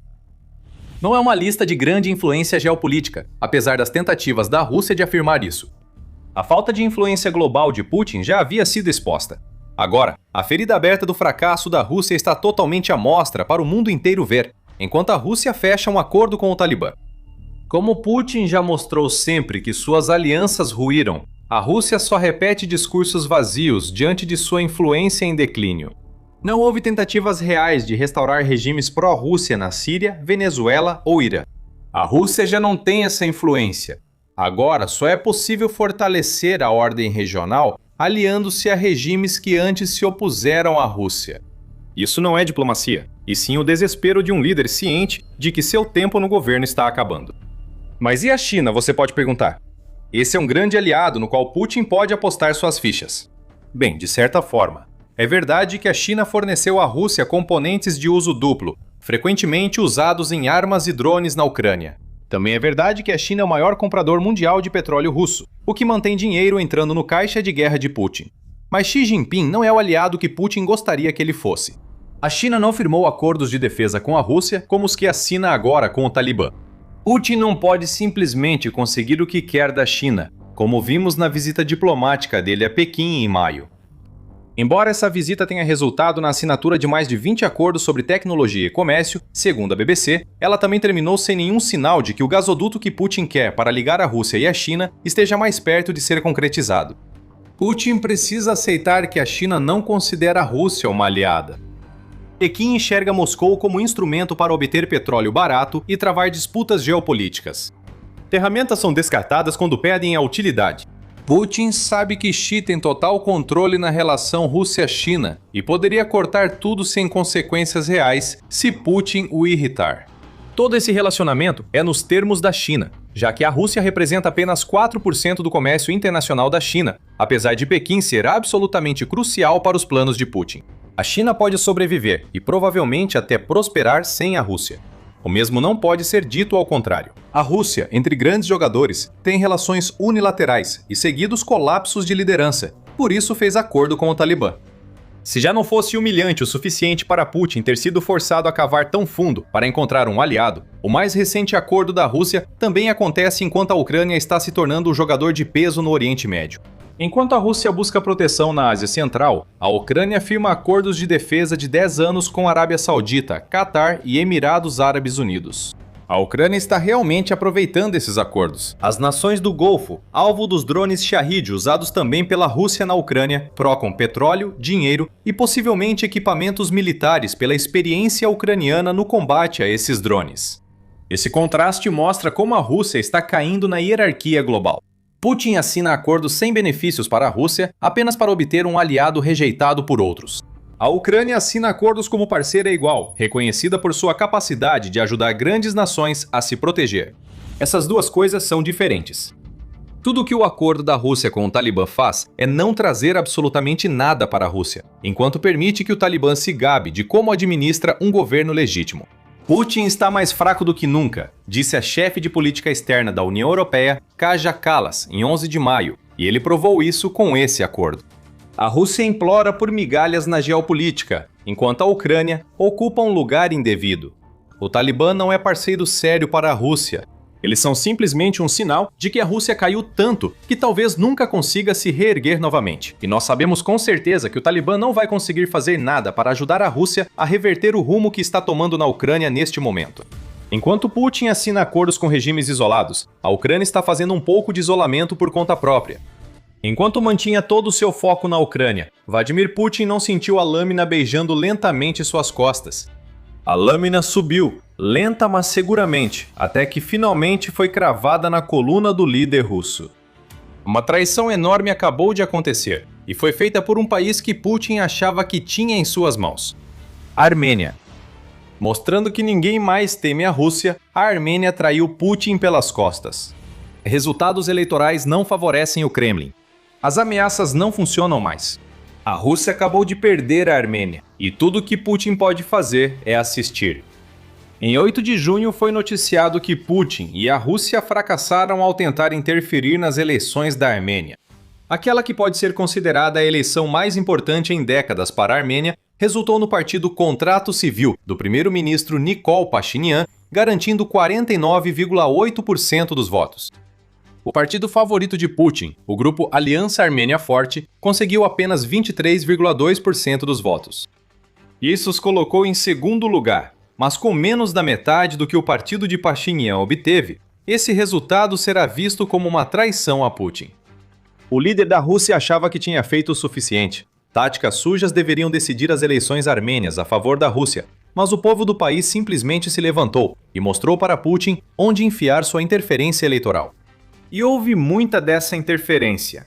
Não é uma lista de grande influência geopolítica, apesar das tentativas da Rússia de afirmar isso. A falta de influência global de Putin já havia sido exposta. Agora, a ferida aberta do fracasso da Rússia está totalmente à mostra para o mundo inteiro ver, enquanto a Rússia fecha um acordo com o Talibã. Como Putin já mostrou sempre que suas alianças ruíram, a Rússia só repete discursos vazios diante de sua influência em declínio. Não houve tentativas reais de restaurar regimes pró-Rússia na Síria, Venezuela ou Irã. A Rússia já não tem essa influência. Agora só é possível fortalecer a ordem regional aliando-se a regimes que antes se opuseram à Rússia. Isso não é diplomacia, e sim o desespero de um líder ciente de que seu tempo no governo está acabando. Mas e a China, você pode perguntar? Esse é um grande aliado no qual Putin pode apostar suas fichas. Bem, de certa forma. É verdade que a China forneceu à Rússia componentes de uso duplo, frequentemente usados em armas e drones na Ucrânia. Também é verdade que a China é o maior comprador mundial de petróleo russo, o que mantém dinheiro entrando no caixa de guerra de Putin. Mas Xi Jinping não é o aliado que Putin gostaria que ele fosse. A China não firmou acordos de defesa com a Rússia como os que assina agora com o Talibã. Putin não pode simplesmente conseguir o que quer da China, como vimos na visita diplomática dele a Pequim em maio. Embora essa visita tenha resultado na assinatura de mais de 20 acordos sobre tecnologia e comércio, segundo a BBC, ela também terminou sem nenhum sinal de que o gasoduto que Putin quer para ligar a Rússia e a China esteja mais perto de ser concretizado. Putin precisa aceitar que a China não considera a Rússia uma aliada. Pequim enxerga Moscou como instrumento para obter petróleo barato e travar disputas geopolíticas. Ferramentas são descartadas quando perdem a utilidade. Putin sabe que Xi tem total controle na relação Rússia-China e poderia cortar tudo sem consequências reais se Putin o irritar. Todo esse relacionamento é nos termos da China, já que a Rússia representa apenas 4% do comércio internacional da China, apesar de Pequim ser absolutamente crucial para os planos de Putin. A China pode sobreviver e provavelmente até prosperar sem a Rússia. O mesmo não pode ser dito ao contrário. A Rússia, entre grandes jogadores, tem relações unilaterais e seguidos colapsos de liderança, por isso fez acordo com o Talibã. Se já não fosse humilhante o suficiente para Putin ter sido forçado a cavar tão fundo para encontrar um aliado, o mais recente acordo da Rússia também acontece enquanto a Ucrânia está se tornando um jogador de peso no Oriente Médio. Enquanto a Rússia busca proteção na Ásia Central, a Ucrânia firma acordos de defesa de 10 anos com a Arábia Saudita, Catar e Emirados Árabes Unidos. A Ucrânia está realmente aproveitando esses acordos. As nações do Golfo, alvo dos drones Shahid usados também pela Rússia na Ucrânia, trocam petróleo, dinheiro e possivelmente equipamentos militares pela experiência ucraniana no combate a esses drones. Esse contraste mostra como a Rússia está caindo na hierarquia global. Putin assina acordos sem benefícios para a Rússia apenas para obter um aliado rejeitado por outros. A Ucrânia assina acordos como parceira igual, reconhecida por sua capacidade de ajudar grandes nações a se proteger. Essas duas coisas são diferentes. Tudo o que o acordo da Rússia com o Talibã faz é não trazer absolutamente nada para a Rússia, enquanto permite que o Talibã se gabe de como administra um governo legítimo. Putin está mais fraco do que nunca, disse a chefe de política externa da União Europeia, Kaja Kallas, em 11 de maio, e ele provou isso com esse acordo. A Rússia implora por migalhas na geopolítica, enquanto a Ucrânia ocupa um lugar indevido. O Talibã não é parceiro sério para a Rússia. Eles são simplesmente um sinal de que a Rússia caiu tanto que talvez nunca consiga se reerguer novamente. E nós sabemos com certeza que o Talibã não vai conseguir fazer nada para ajudar a Rússia a reverter o rumo que está tomando na Ucrânia neste momento. Enquanto Putin assina acordos com regimes isolados, a Ucrânia está fazendo um pouco de isolamento por conta própria. Enquanto mantinha todo o seu foco na Ucrânia, Vladimir Putin não sentiu a lâmina beijando lentamente suas costas. A lâmina subiu, lenta mas seguramente, até que finalmente foi cravada na coluna do líder russo. Uma traição enorme acabou de acontecer. e foi feita por um país que Putin achava que tinha em suas mãos: a Armênia. Mostrando que ninguém mais teme a Rússia, a Armênia traiu Putin pelas costas. Resultados eleitorais não favorecem o Kremlin. As ameaças não funcionam mais. A Rússia acabou de perder a Armênia, e tudo o que Putin pode fazer é assistir. Em 8 de junho foi noticiado que Putin e a Rússia fracassaram ao tentar interferir nas eleições da Armênia. Aquela que pode ser considerada a eleição mais importante em décadas para a Armênia resultou no partido Contrato Civil do primeiro-ministro Nikol Pashinyan, garantindo 49,8% dos votos. O partido favorito de Putin, o grupo Aliança Armênia Forte, conseguiu apenas 23,2% dos votos. Isso os colocou em segundo lugar, mas com menos da metade do que o partido de Pashinyan obteve, esse resultado será visto como uma traição a Putin. O líder da Rússia achava que tinha feito o suficiente. Táticas sujas deveriam decidir as eleições armênias a favor da Rússia, mas o povo do país simplesmente se levantou e mostrou para Putin onde enfiar sua interferência eleitoral. E houve muita dessa interferência.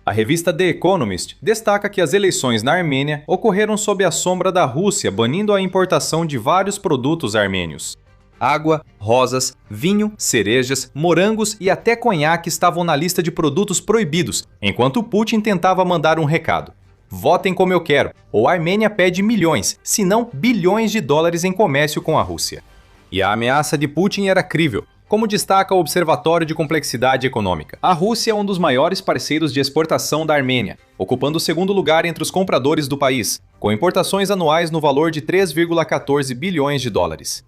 A revista The Economist destaca que as eleições na Armênia ocorreram sob a sombra da Rússia banindo a importação de vários produtos armênios. Água, rosas, vinho, cerejas, morangos e até conhaque estavam na lista de produtos proibidos, enquanto Putin tentava mandar um recado: votem como eu quero, ou a Armênia pede milhões, se não bilhões de dólares em comércio com a Rússia. E a ameaça de Putin era crível. Como destaca o Observatório de Complexidade Econômica, a Rússia é um dos maiores parceiros de exportação da Armênia, ocupando o segundo lugar entre os compradores do país, com importações anuais no valor de 3,14 bilhões de dólares.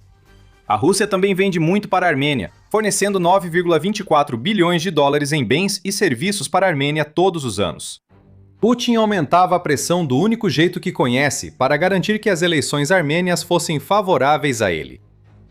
A Rússia também vende muito para a Armênia, fornecendo 9,24 bilhões de dólares em bens e serviços para a Armênia todos os anos. Putin aumentava a pressão do único jeito que conhece para garantir que as eleições armênias fossem favoráveis a ele.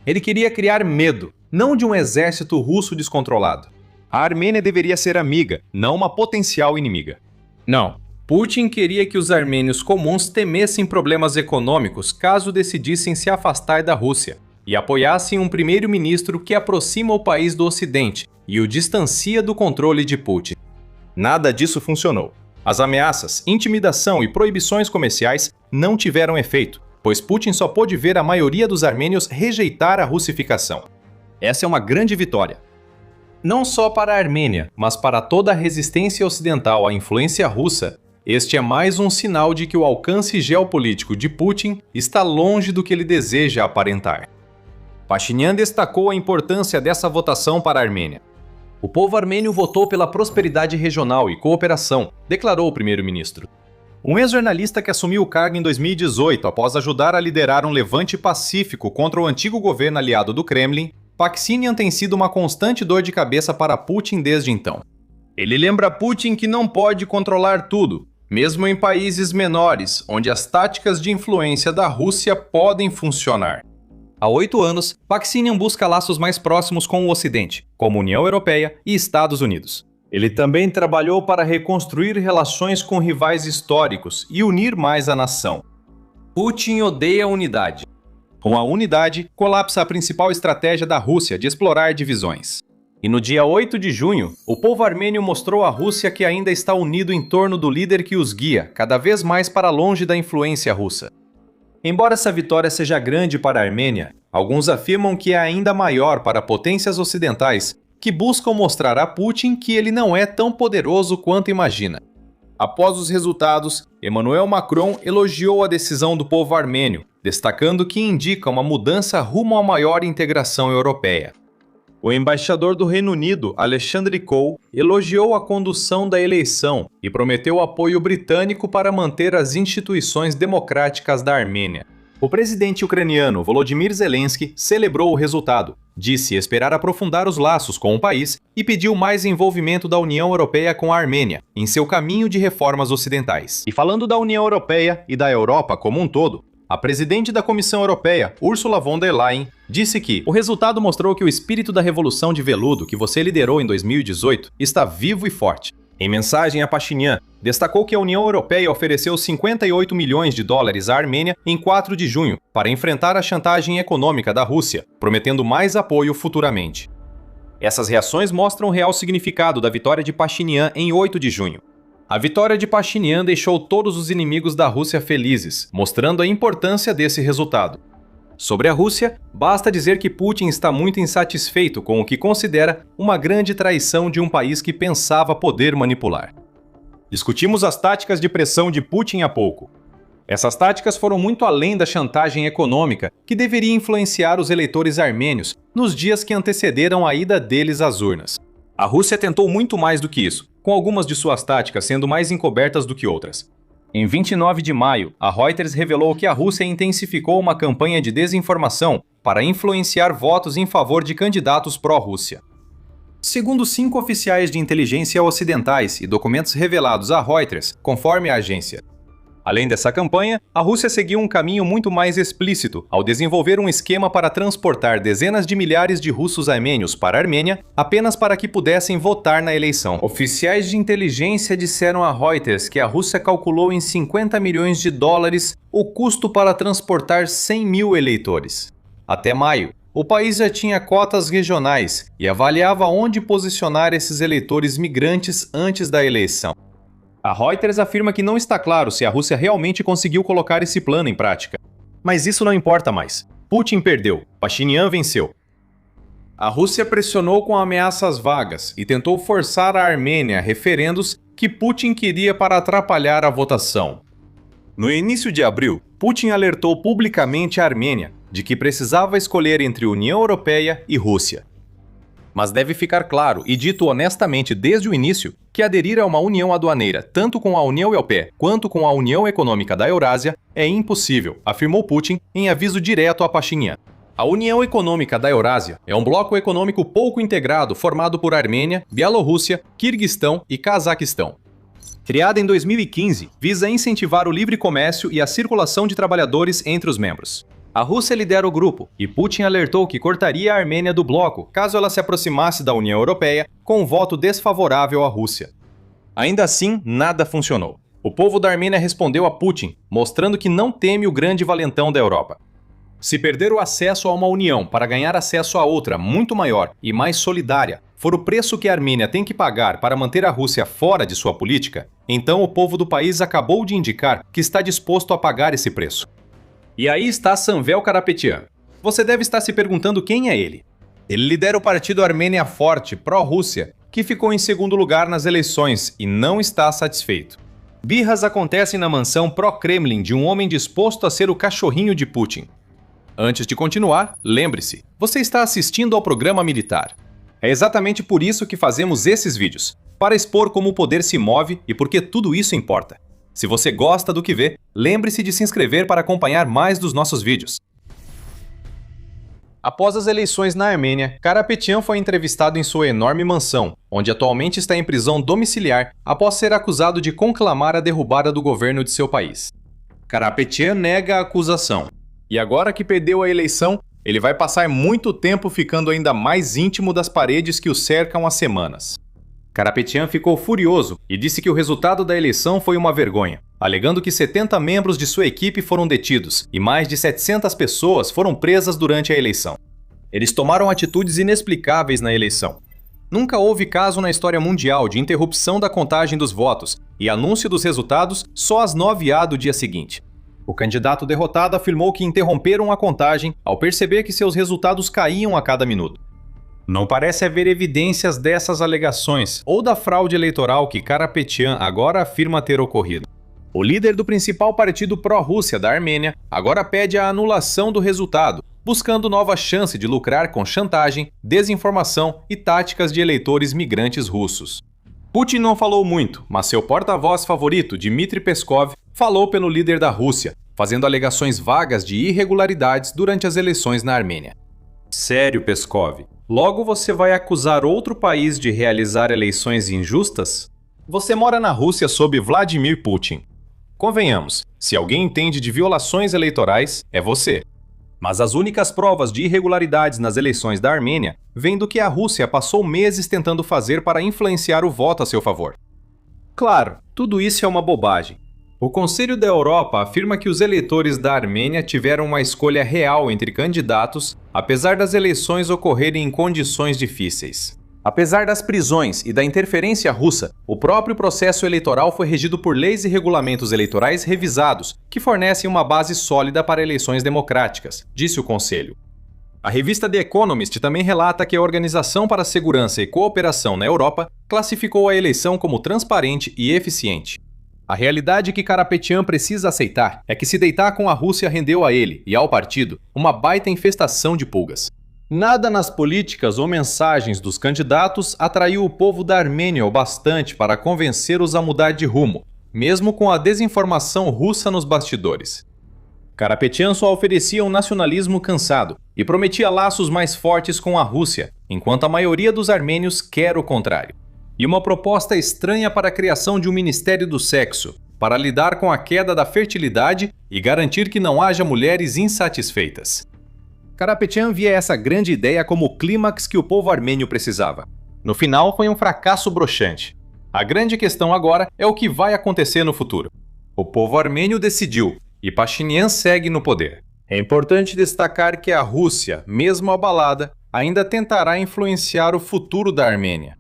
Ele queria criar medo, não de um exército russo descontrolado. A Armênia deveria ser amiga, não uma potencial inimiga. Não, Putin queria que os armênios comuns temessem problemas econômicos caso decidissem se afastar da Rússia e apoiassem um primeiro-ministro que aproxima o país do Ocidente e o distancia do controle de Putin. Nada disso funcionou. As ameaças, intimidação e proibições comerciais não tiveram efeito, pois Putin só pôde ver a maioria dos armênios rejeitar a russificação. Essa é uma grande vitória. Não só para a Armênia, mas para toda a resistência ocidental à influência russa, este é mais um sinal de que o alcance geopolítico de Putin está longe do que ele deseja aparentar. Pashinyan destacou a importância dessa votação para a Armênia. O povo armênio votou pela prosperidade regional e cooperação, declarou o primeiro-ministro. Um ex-jornalista que assumiu o cargo em 2018 após ajudar a liderar um levante pacífico contra o antigo governo aliado do Kremlin, Pashinyan tem sido uma constante dor de cabeça para Putin desde então. Ele lembra Putin que não pode controlar tudo, mesmo em países menores, onde as táticas de influência da Rússia podem funcionar. Há 8 anos, Pashinyan busca laços mais próximos com o Ocidente, como União Europeia e Estados Unidos. Ele também trabalhou para reconstruir relações com rivais históricos e unir mais a nação. Putin odeia a unidade. Com a unidade, colapsa a principal estratégia da Rússia de explorar divisões. E no dia 8 de junho, o povo armênio mostrou à Rússia que ainda está unido em torno do líder que os guia, cada vez mais para longe da influência russa. Embora essa vitória seja grande para a Armênia, alguns afirmam que é ainda maior para potências ocidentais, que buscam mostrar a Putin que ele não é tão poderoso quanto imagina. Após os resultados, Emmanuel Macron elogiou a decisão do povo armênio, destacando que indica uma mudança rumo a maior integração europeia. O embaixador do Reino Unido, Alexandre Cole, elogiou a condução da eleição e prometeu apoio britânico para manter as instituições democráticas da Armênia. O presidente ucraniano Volodymyr Zelensky celebrou o resultado, disse esperar aprofundar os laços com o país e pediu mais envolvimento da União Europeia com a Armênia em seu caminho de reformas ocidentais. E falando da União Europeia e da Europa como um todo, a presidente da Comissão Europeia, Ursula von der Leyen, disse que o resultado mostrou que o espírito da Revolução de Veludo que você liderou em 2018 está vivo e forte. Em mensagem a Pashinyan, destacou que a União Europeia ofereceu 58 milhões de dólares à Armênia em 4 de junho para enfrentar a chantagem econômica da Rússia, prometendo mais apoio futuramente. Essas reações mostram o real significado da vitória de Pashinyan em 8 de junho. A vitória de Pashinyan deixou todos os inimigos da Rússia felizes, mostrando a importância desse resultado. Sobre a Rússia, basta dizer que Putin está muito insatisfeito com o que considera uma grande traição de um país que pensava poder manipular. Discutimos as táticas de pressão de Putin há pouco. Essas táticas foram muito além da chantagem econômica que deveria influenciar os eleitores armênios nos dias que antecederam a ida deles às urnas. A Rússia tentou muito mais do que isso, com algumas de suas táticas sendo mais encobertas do que outras. Em 29 de maio, a Reuters revelou que a Rússia intensificou uma campanha de desinformação para influenciar votos em favor de candidatos pró-Rússia. Segundo 5 oficiais de inteligência ocidentais e documentos revelados à Reuters, conforme a agência. Além dessa campanha, a Rússia seguiu um caminho muito mais explícito ao desenvolver um esquema para transportar dezenas de milhares de russos armênios para a Armênia apenas para que pudessem votar na eleição. Oficiais de inteligência disseram à Reuters que a Rússia calculou em 50 milhões de dólares o custo para transportar 100 mil eleitores. Até maio, o país já tinha cotas regionais e avaliava onde posicionar esses eleitores migrantes antes da eleição. A Reuters afirma que não está claro se a Rússia realmente conseguiu colocar esse plano em prática. Mas isso não importa mais. Putin perdeu, Pashinyan venceu. A Rússia pressionou com ameaças vagas e tentou forçar a Armênia a referendos que Putin queria para atrapalhar a votação. No início de abril, Putin alertou publicamente a Armênia de que precisava escolher entre União Europeia e Rússia. Mas deve ficar claro e dito honestamente desde o início que aderir a uma união aduaneira, tanto com a União Europeia quanto com a União Econômica da Eurásia, é impossível, afirmou Putin em aviso direto a Pashinyan. A União Econômica da Eurásia é um bloco econômico pouco integrado formado por Armênia, Bielorrússia, Quirguistão e Cazaquistão. Criada em 2015, visa incentivar o livre comércio e a circulação de trabalhadores entre os membros. A Rússia lidera o grupo, e Putin alertou que cortaria a Armênia do bloco caso ela se aproximasse da União Europeia com um voto desfavorável à Rússia. Ainda assim, nada funcionou. O povo da Armênia respondeu a Putin, mostrando que não teme o grande valentão da Europa. Se perder o acesso a uma união para ganhar acesso a outra muito maior e mais solidária for o preço que a Armênia tem que pagar para manter a Rússia fora de sua política, então o povo do país acabou de indicar que está disposto a pagar esse preço. E aí está Samvel Karapetyan. Você deve estar se perguntando quem é ele. Ele lidera o partido Armênia Forte, pró-Rússia, que ficou em segundo lugar nas eleições e não está satisfeito. Birras acontecem na mansão pró-Kremlin de um homem disposto a ser o cachorrinho de Putin. Antes de continuar, lembre-se, você está assistindo ao programa militar. É exatamente por isso que fazemos esses vídeos, para expor como o poder se move e por que tudo isso importa. Se você gosta do que vê, lembre-se de se inscrever para acompanhar mais dos nossos vídeos. Após as eleições na Armênia, Karapetyan foi entrevistado em sua enorme mansão, onde atualmente está em prisão domiciliar após ser acusado de conclamar a derrubada do governo de seu país. Karapetyan nega a acusação. E agora que perdeu a eleição, ele vai passar muito tempo ficando ainda mais íntimo das paredes que o cercam há semanas. Karapetyan ficou furioso e disse que o resultado da eleição foi uma vergonha, alegando que 70 membros de sua equipe foram detidos e mais de 700 pessoas foram presas durante a eleição. Eles tomaram atitudes inexplicáveis na eleição. Nunca houve caso na história mundial de interrupção da contagem dos votos e anúncio dos resultados só às 9h do dia seguinte. O candidato derrotado afirmou que interromperam a contagem ao perceber que seus resultados caíam a cada minuto. Não parece haver evidências dessas alegações ou da fraude eleitoral que Karapetyan agora afirma ter ocorrido. O líder do principal partido pró-Rússia da Armênia agora pede a anulação do resultado, buscando nova chance de lucrar com chantagem, desinformação e táticas de eleitores migrantes russos. Putin não falou muito, mas seu porta-voz favorito, Dmitry Peskov, falou pelo líder da Rússia, fazendo alegações vagas de irregularidades durante as eleições na Armênia. Sério, Peskov? Logo você vai acusar outro país de realizar eleições injustas? Você mora na Rússia sob Vladimir Putin. Convenhamos, se alguém entende de violações eleitorais, é você. Mas as únicas provas de irregularidades nas eleições da Armênia vêm do que a Rússia passou meses tentando fazer para influenciar o voto a seu favor. Claro, tudo isso é uma bobagem. O Conselho da Europa afirma que os eleitores da Armênia tiveram uma escolha real entre candidatos, apesar das eleições ocorrerem em condições difíceis. Apesar das prisões e da interferência russa, o próprio processo eleitoral foi regido por leis e regulamentos eleitorais revisados, que fornecem uma base sólida para eleições democráticas, disse o Conselho. A revista The Economist também relata que a Organização para a Segurança e Cooperação na Europa classificou a eleição como transparente e eficiente. A realidade que Karapetyan precisa aceitar é que se deitar com a Rússia rendeu a ele e ao partido uma baita infestação de pulgas. Nada nas políticas ou mensagens dos candidatos atraiu o povo da Armênia o bastante para convencê-los a mudar de rumo, mesmo com a desinformação russa nos bastidores. Karapetyan só oferecia um nacionalismo cansado e prometia laços mais fortes com a Rússia, enquanto a maioria dos armênios quer o contrário. E uma proposta estranha para a criação de um Ministério do Sexo, para lidar com a queda da fertilidade e garantir que não haja mulheres insatisfeitas. Karapetyan via essa grande ideia como o clímax que o povo armênio precisava. No final, foi um fracasso broxante. A grande questão agora é o que vai acontecer no futuro. O povo armênio decidiu, e Pashinyan segue no poder. É importante destacar que a Rússia, mesmo abalada, ainda tentará influenciar o futuro da Armênia.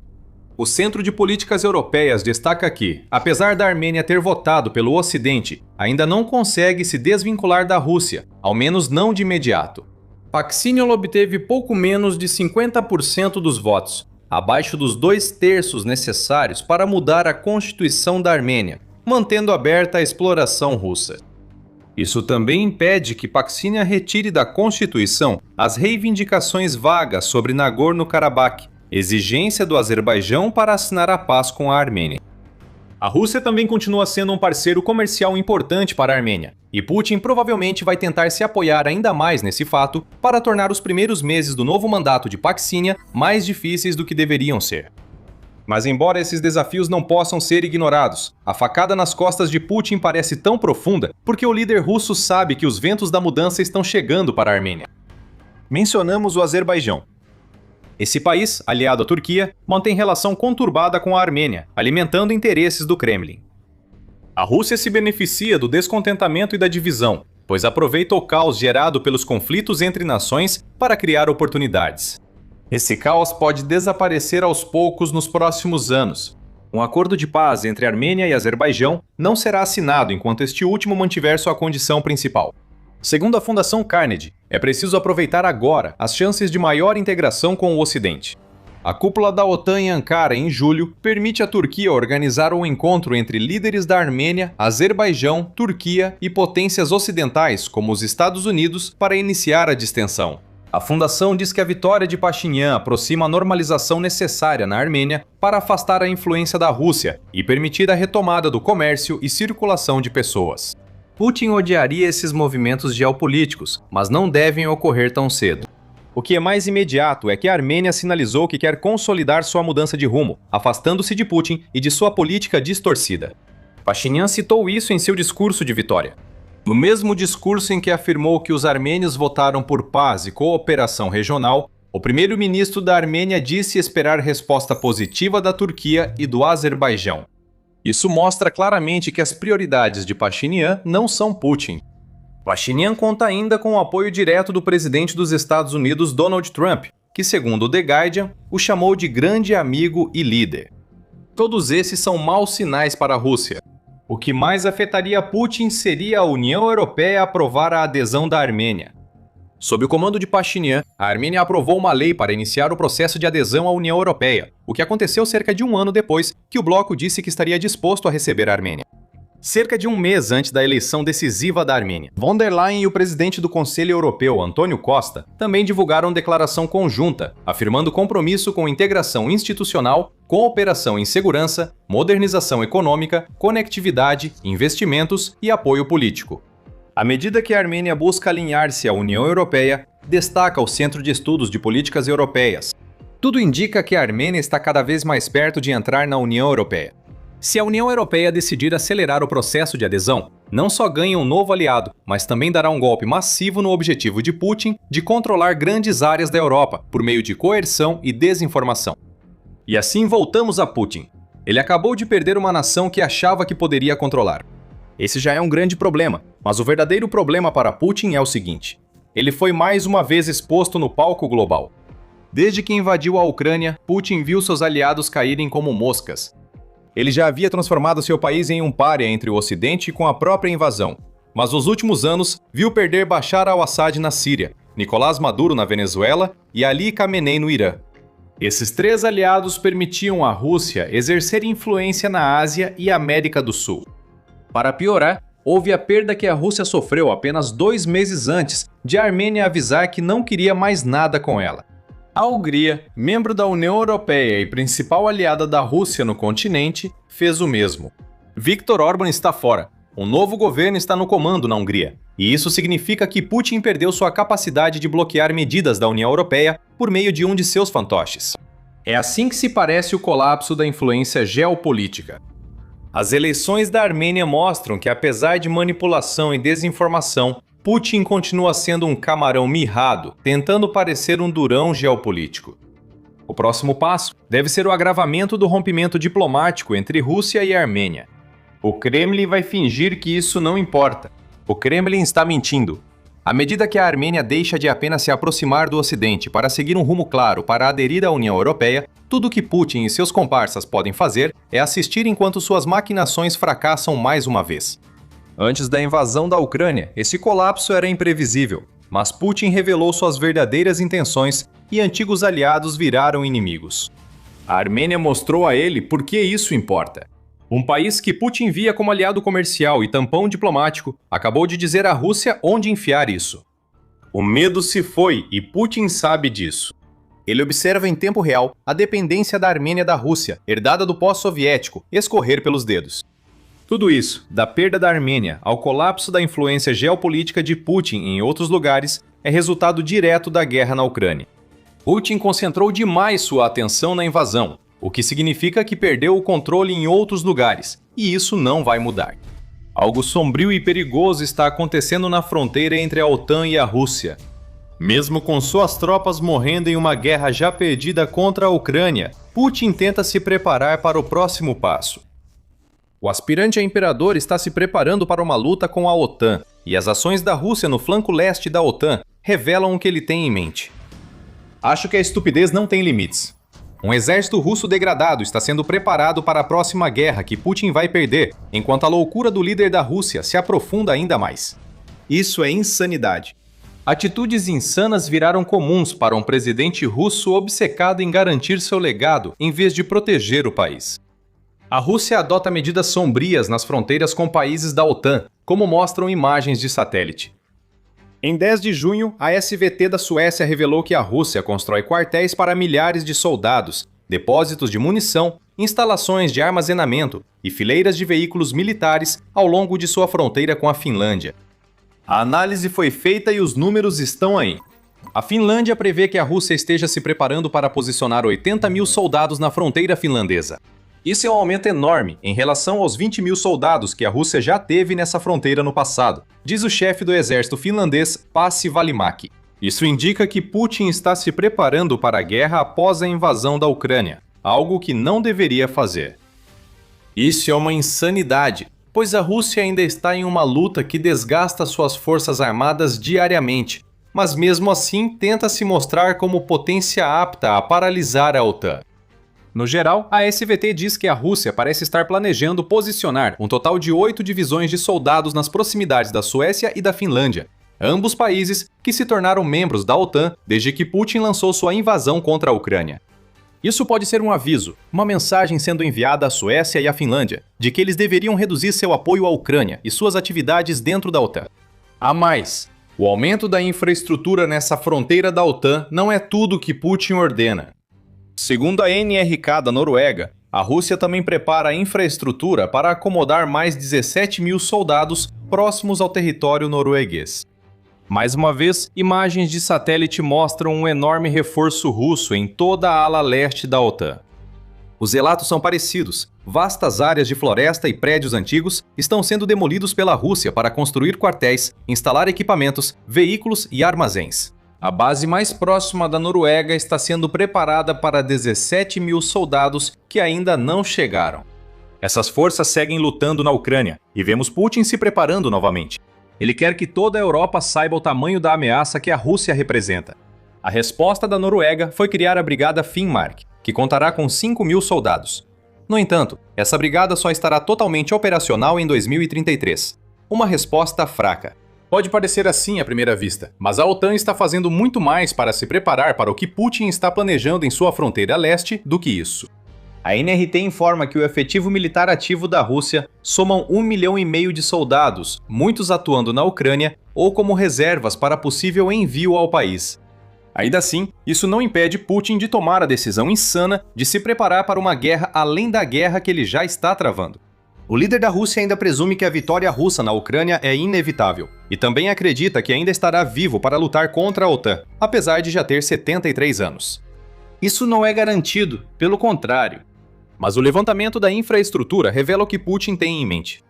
O Centro de Políticas Europeias destaca que, apesar da Armênia ter votado pelo Ocidente, ainda não consegue se desvincular da Rússia, ao menos não de imediato. Paksinyan obteve pouco menos de 50% dos votos, abaixo dos 2/3 necessários para mudar a Constituição da Armênia, mantendo aberta a exploração russa. Isso também impede que Paksinyan retire da Constituição as reivindicações vagas sobre Nagorno-Karabakh, exigência do Azerbaijão para assinar a paz com a Armênia. A Rússia também continua sendo um parceiro comercial importante para a Armênia, e Putin provavelmente vai tentar se apoiar ainda mais nesse fato para tornar os primeiros meses do novo mandato de Paksinyan mais difíceis do que deveriam ser. Mas embora esses desafios não possam ser ignorados, a facada nas costas de Putin parece tão profunda porque o líder russo sabe que os ventos da mudança estão chegando para a Armênia. Mencionamos o Azerbaijão. Esse país, aliado à Turquia, mantém relação conturbada com a Armênia, alimentando interesses do Kremlin. A Rússia se beneficia do descontentamento e da divisão, pois aproveita o caos gerado pelos conflitos entre nações para criar oportunidades. Esse caos pode desaparecer aos poucos nos próximos anos. Um acordo de paz entre Armênia e Azerbaijão não será assinado enquanto este último mantiver sua condição principal. Segundo a Fundação Carnegie, é preciso aproveitar agora as chances de maior integração com o Ocidente. A cúpula da OTAN em Ankara, em julho, permite à Turquia organizar um encontro entre líderes da Armênia, Azerbaijão, Turquia e potências ocidentais, como os Estados Unidos, para iniciar a distensão. A fundação diz que a vitória de Pashinyan aproxima a normalização necessária na Armênia para afastar a influência da Rússia e permitir a retomada do comércio e circulação de pessoas. Putin odiaria esses movimentos geopolíticos, mas não devem ocorrer tão cedo. O que é mais imediato é que a Armênia sinalizou que quer consolidar sua mudança de rumo, afastando-se de Putin e de sua política distorcida. Pashinyan citou isso em seu discurso de vitória. No mesmo discurso em que afirmou que os armênios votaram por paz e cooperação regional, o primeiro-ministro da Armênia disse esperar resposta positiva da Turquia e do Azerbaijão. Isso mostra claramente que as prioridades de Pashinyan não são Putin. Pashinyan conta ainda com o apoio direto do presidente dos Estados Unidos, Donald Trump, que, segundo The Guardian, o chamou de grande amigo e líder. Todos esses são maus sinais para a Rússia. O que mais afetaria Putin seria a União Europeia aprovar a adesão da Armênia. Sob o comando de Pashinyan, a Armênia aprovou uma lei para iniciar o processo de adesão à União Europeia, o que aconteceu cerca de um ano depois que o bloco disse que estaria disposto a receber a Armênia. Cerca de um mês antes da eleição decisiva da Armênia, von der Leyen e o presidente do Conselho Europeu, Antônio Costa, também divulgaram declaração conjunta, afirmando compromisso com integração institucional, cooperação em segurança, modernização econômica, conectividade, investimentos e apoio político. À medida que a Armênia busca alinhar-se à União Europeia, destaca o Centro de Estudos de Políticas Europeias. Tudo indica que a Armênia está cada vez mais perto de entrar na União Europeia. Se a União Europeia decidir acelerar o processo de adesão, não só ganha um novo aliado, mas também dará um golpe massivo no objetivo de Putin de controlar grandes áreas da Europa por meio de coerção e desinformação. E assim voltamos a Putin. Ele acabou de perder uma nação que achava que poderia controlar. Esse já é um grande problema, mas o verdadeiro problema para Putin é o seguinte: ele foi mais uma vez exposto no palco global. Desde que invadiu a Ucrânia, Putin viu seus aliados caírem como moscas. Ele já havia transformado seu país em um pária entre o Ocidente com a própria invasão. Mas nos últimos anos, viu perder Bashar al-Assad na Síria, Nicolás Maduro na Venezuela e Ali Khamenei no Irã. Esses três aliados permitiam à Rússia exercer influência na Ásia e América do Sul. Para piorar, houve a perda que a Rússia sofreu apenas 2 meses antes de a Armênia avisar que não queria mais nada com ela. A Hungria, membro da União Europeia e principal aliada da Rússia no continente, fez o mesmo. Viktor Orbán está fora. Um novo governo está no comando na Hungria, e isso significa que Putin perdeu sua capacidade de bloquear medidas da União Europeia por meio de um de seus fantoches. É assim que se parece o colapso da influência geopolítica. As eleições da Armênia mostram que, apesar de manipulação e desinformação, Putin continua sendo um camarão mirrado, tentando parecer um durão geopolítico. O próximo passo deve ser o agravamento do rompimento diplomático entre Rússia e Armênia. O Kremlin vai fingir que isso não importa. O Kremlin está mentindo. À medida que a Armênia deixa de apenas se aproximar do Ocidente para seguir um rumo claro para aderir à União Europeia, tudo que Putin e seus comparsas podem fazer é assistir enquanto suas maquinações fracassam mais uma vez. Antes da invasão da Ucrânia, esse colapso era imprevisível, mas Putin revelou suas verdadeiras intenções e antigos aliados viraram inimigos. A Armênia mostrou a ele por que isso importa. Um país que Putin via como aliado comercial e tampão diplomático acabou de dizer à Rússia onde enfiar isso. O medo se foi e Putin sabe disso. Ele observa em tempo real a dependência da Armênia da Rússia, herdada do pós-soviético, escorrer pelos dedos. Tudo isso, da perda da Armênia ao colapso da influência geopolítica de Putin em outros lugares, é resultado direto da guerra na Ucrânia. Putin concentrou demais sua atenção na invasão, o que significa que perdeu o controle em outros lugares, e isso não vai mudar. Algo sombrio e perigoso está acontecendo na fronteira entre a OTAN e a Rússia. Mesmo com suas tropas morrendo em uma guerra já perdida contra a Ucrânia, Putin tenta se preparar para o próximo passo. O aspirante a imperador está se preparando para uma luta com a OTAN, e as ações da Rússia no flanco leste da OTAN revelam o que ele tem em mente. Acho que a estupidez não tem limites. Um exército russo degradado está sendo preparado para a próxima guerra que Putin vai perder, enquanto a loucura do líder da Rússia se aprofunda ainda mais. Isso é insanidade. Atitudes insanas viraram comuns para um presidente russo obcecado em garantir seu legado em vez de proteger o país. A Rússia adota medidas sombrias nas fronteiras com países da OTAN, como mostram imagens de satélite. Em 10 de junho, a SVT da Suécia revelou que a Rússia constrói quartéis para milhares de soldados, depósitos de munição, instalações de armazenamento e fileiras de veículos militares ao longo de sua fronteira com a Finlândia. A análise foi feita e os números estão aí. A Finlândia prevê que a Rússia esteja se preparando para posicionar 80 mil soldados na fronteira finlandesa. Isso é um aumento enorme em relação aos 20 mil soldados que a Rússia já teve nessa fronteira no passado, diz o chefe do exército finlandês, Pasi Välimäki. Isso indica que Putin está se preparando para a guerra após a invasão da Ucrânia, algo que não deveria fazer. Isso é uma insanidade, pois a Rússia ainda está em uma luta que desgasta suas forças armadas diariamente, mas mesmo assim tenta se mostrar como potência apta a paralisar a OTAN. No geral, a SVT diz que a Rússia parece estar planejando posicionar um total de 8 divisões de soldados nas proximidades da Suécia e da Finlândia, ambos países que se tornaram membros da OTAN desde que Putin lançou sua invasão contra a Ucrânia. Isso pode ser um aviso, uma mensagem sendo enviada à Suécia e à Finlândia, de que eles deveriam reduzir seu apoio à Ucrânia e suas atividades dentro da OTAN. A mais, o aumento da infraestrutura nessa fronteira da OTAN não é tudo que Putin ordena. Segundo a NRK da Noruega, a Rússia também prepara a infraestrutura para acomodar mais 17 mil soldados próximos ao território norueguês. Mais uma vez, imagens de satélite mostram um enorme reforço russo em toda a ala leste da OTAN. Os relatos são parecidos. Vastas áreas de floresta e prédios antigos estão sendo demolidos pela Rússia para construir quartéis, instalar equipamentos, veículos e armazéns. A base mais próxima da Noruega está sendo preparada para 17 mil soldados que ainda não chegaram. Essas forças seguem lutando na Ucrânia e vemos Putin se preparando novamente. Ele quer que toda a Europa saiba o tamanho da ameaça que a Rússia representa. A resposta da Noruega foi criar a Brigada Finnmark, que contará com 5.000 soldados. No entanto, essa brigada só estará totalmente operacional em 2033. Uma resposta fraca. Pode parecer assim à primeira vista, mas a OTAN está fazendo muito mais para se preparar para o que Putin está planejando em sua fronteira leste do que isso. A NRT informa que o efetivo militar ativo da Rússia somam 1,5 milhão de soldados, muitos atuando na Ucrânia ou como reservas para possível envio ao país. Ainda assim, isso não impede Putin de tomar a decisão insana de se preparar para uma guerra além da guerra que ele já está travando. O líder da Rússia ainda presume que a vitória russa na Ucrânia é inevitável, e também acredita que ainda estará vivo para lutar contra a OTAN, apesar de já ter 73 anos. Isso não é garantido, pelo contrário. Mas o levantamento da infraestrutura revela o que Putin tem em mente.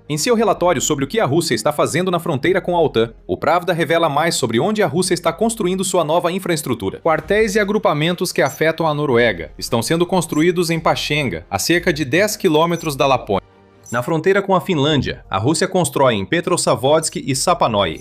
Em seu relatório sobre o que a Rússia está fazendo na fronteira com a OTAN, o Pravda revela mais sobre onde a Rússia está construindo sua nova infraestrutura. Quartéis e agrupamentos que afetam a Noruega estão sendo construídos em Pachenga, a cerca de 10 quilômetros da Lapônia. Na fronteira com a Finlândia, a Rússia constrói em Petrozavodsk e Sapanoe.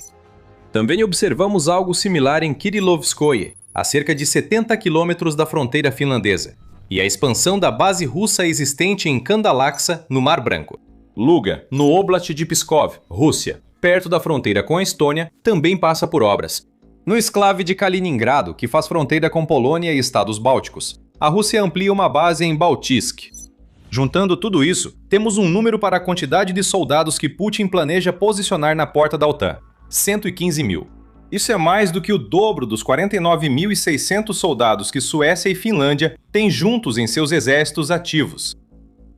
Também observamos algo similar em Kirilovskoye, a cerca de 70 quilômetros da fronteira finlandesa, e a expansão da base russa existente em Kandalaksa, no Mar Branco. Luga, no Oblast de Pskov, Rússia, perto da fronteira com a Estônia, também passa por obras. No exclave de Kaliningrado, que faz fronteira com Polônia e Estados Bálticos, a Rússia amplia uma base em Baltisk. Juntando tudo isso, temos um número para a quantidade de soldados que Putin planeja posicionar na porta da OTAN: 115 mil. Isso é mais do que o dobro dos 49.600 soldados que Suécia e Finlândia têm juntos em seus exércitos ativos.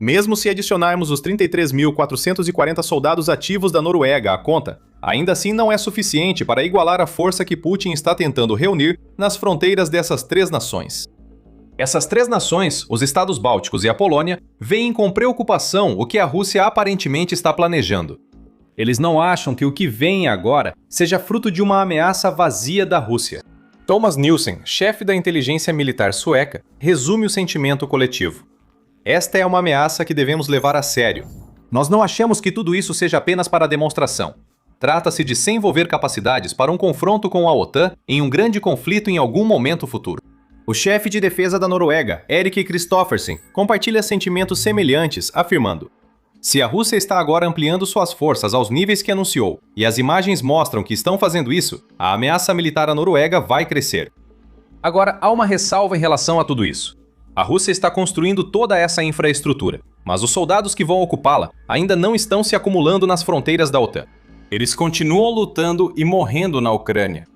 Mesmo se adicionarmos os 33.440 soldados ativos da Noruega à conta, ainda assim não é suficiente para igualar a força que Putin está tentando reunir nas fronteiras dessas três nações. Essas três nações, os Estados Bálticos e a Polônia, veem com preocupação o que a Rússia aparentemente está planejando. Eles não acham que o que vem agora seja fruto de uma ameaça vazia da Rússia. Thomas Nielsen, chefe da inteligência militar sueca, resume o sentimento coletivo. Esta é uma ameaça que devemos levar a sério. Nós não achamos que tudo isso seja apenas para demonstração. Trata-se de se envolver capacidades para um confronto com a OTAN em um grande conflito em algum momento futuro. O chefe de defesa da Noruega, Erik Kristoffersen, compartilha sentimentos semelhantes, afirmando: se a Rússia está agora ampliando suas forças aos níveis que anunciou, e as imagens mostram que estão fazendo isso, a ameaça militar à Noruega vai crescer. Agora, há uma ressalva em relação a tudo isso. A Rússia está construindo toda essa infraestrutura, mas os soldados que vão ocupá-la ainda não estão se acumulando nas fronteiras da OTAN. Eles continuam lutando e morrendo na Ucrânia.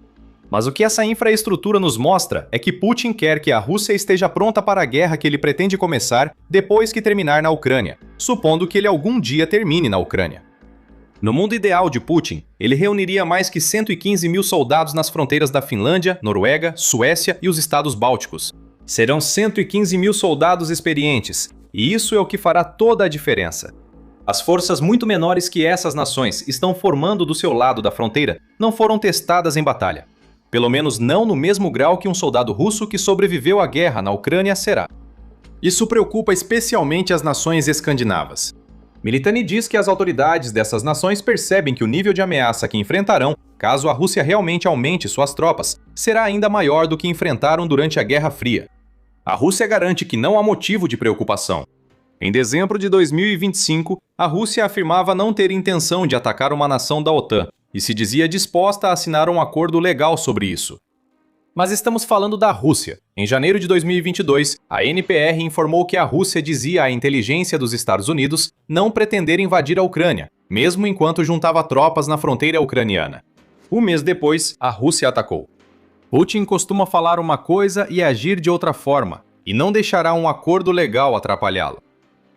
Mas o que essa infraestrutura nos mostra é que Putin quer que a Rússia esteja pronta para a guerra que ele pretende começar depois que terminar na Ucrânia, supondo que ele algum dia termine na Ucrânia. No mundo ideal de Putin, ele reuniria mais que 115 mil soldados nas fronteiras da Finlândia, Noruega, Suécia e os Estados Bálticos. Serão 115 mil soldados experientes, e isso é o que fará toda a diferença. As forças muito menores que essas nações estão formando do seu lado da fronteira não foram testadas em batalha. Pelo menos não no mesmo grau que um soldado russo que sobreviveu à guerra na Ucrânia será. Isso preocupa especialmente as nações escandinavas. Militani diz que as autoridades dessas nações percebem que o nível de ameaça que enfrentarão, caso a Rússia realmente aumente suas tropas, será ainda maior do que enfrentaram durante a Guerra Fria. A Rússia garante que não há motivo de preocupação. Em dezembro de 2025, a Rússia afirmava não ter intenção de atacar uma nação da OTAN e se dizia disposta a assinar um acordo legal sobre isso. Mas estamos falando da Rússia. Em janeiro de 2022, a NPR informou que a Rússia dizia à inteligência dos Estados Unidos não pretender invadir a Ucrânia, mesmo enquanto juntava tropas na fronteira ucraniana. Um mês depois, a Rússia atacou. Putin costuma falar uma coisa e agir de outra forma, e não deixará um acordo legal atrapalhá-lo.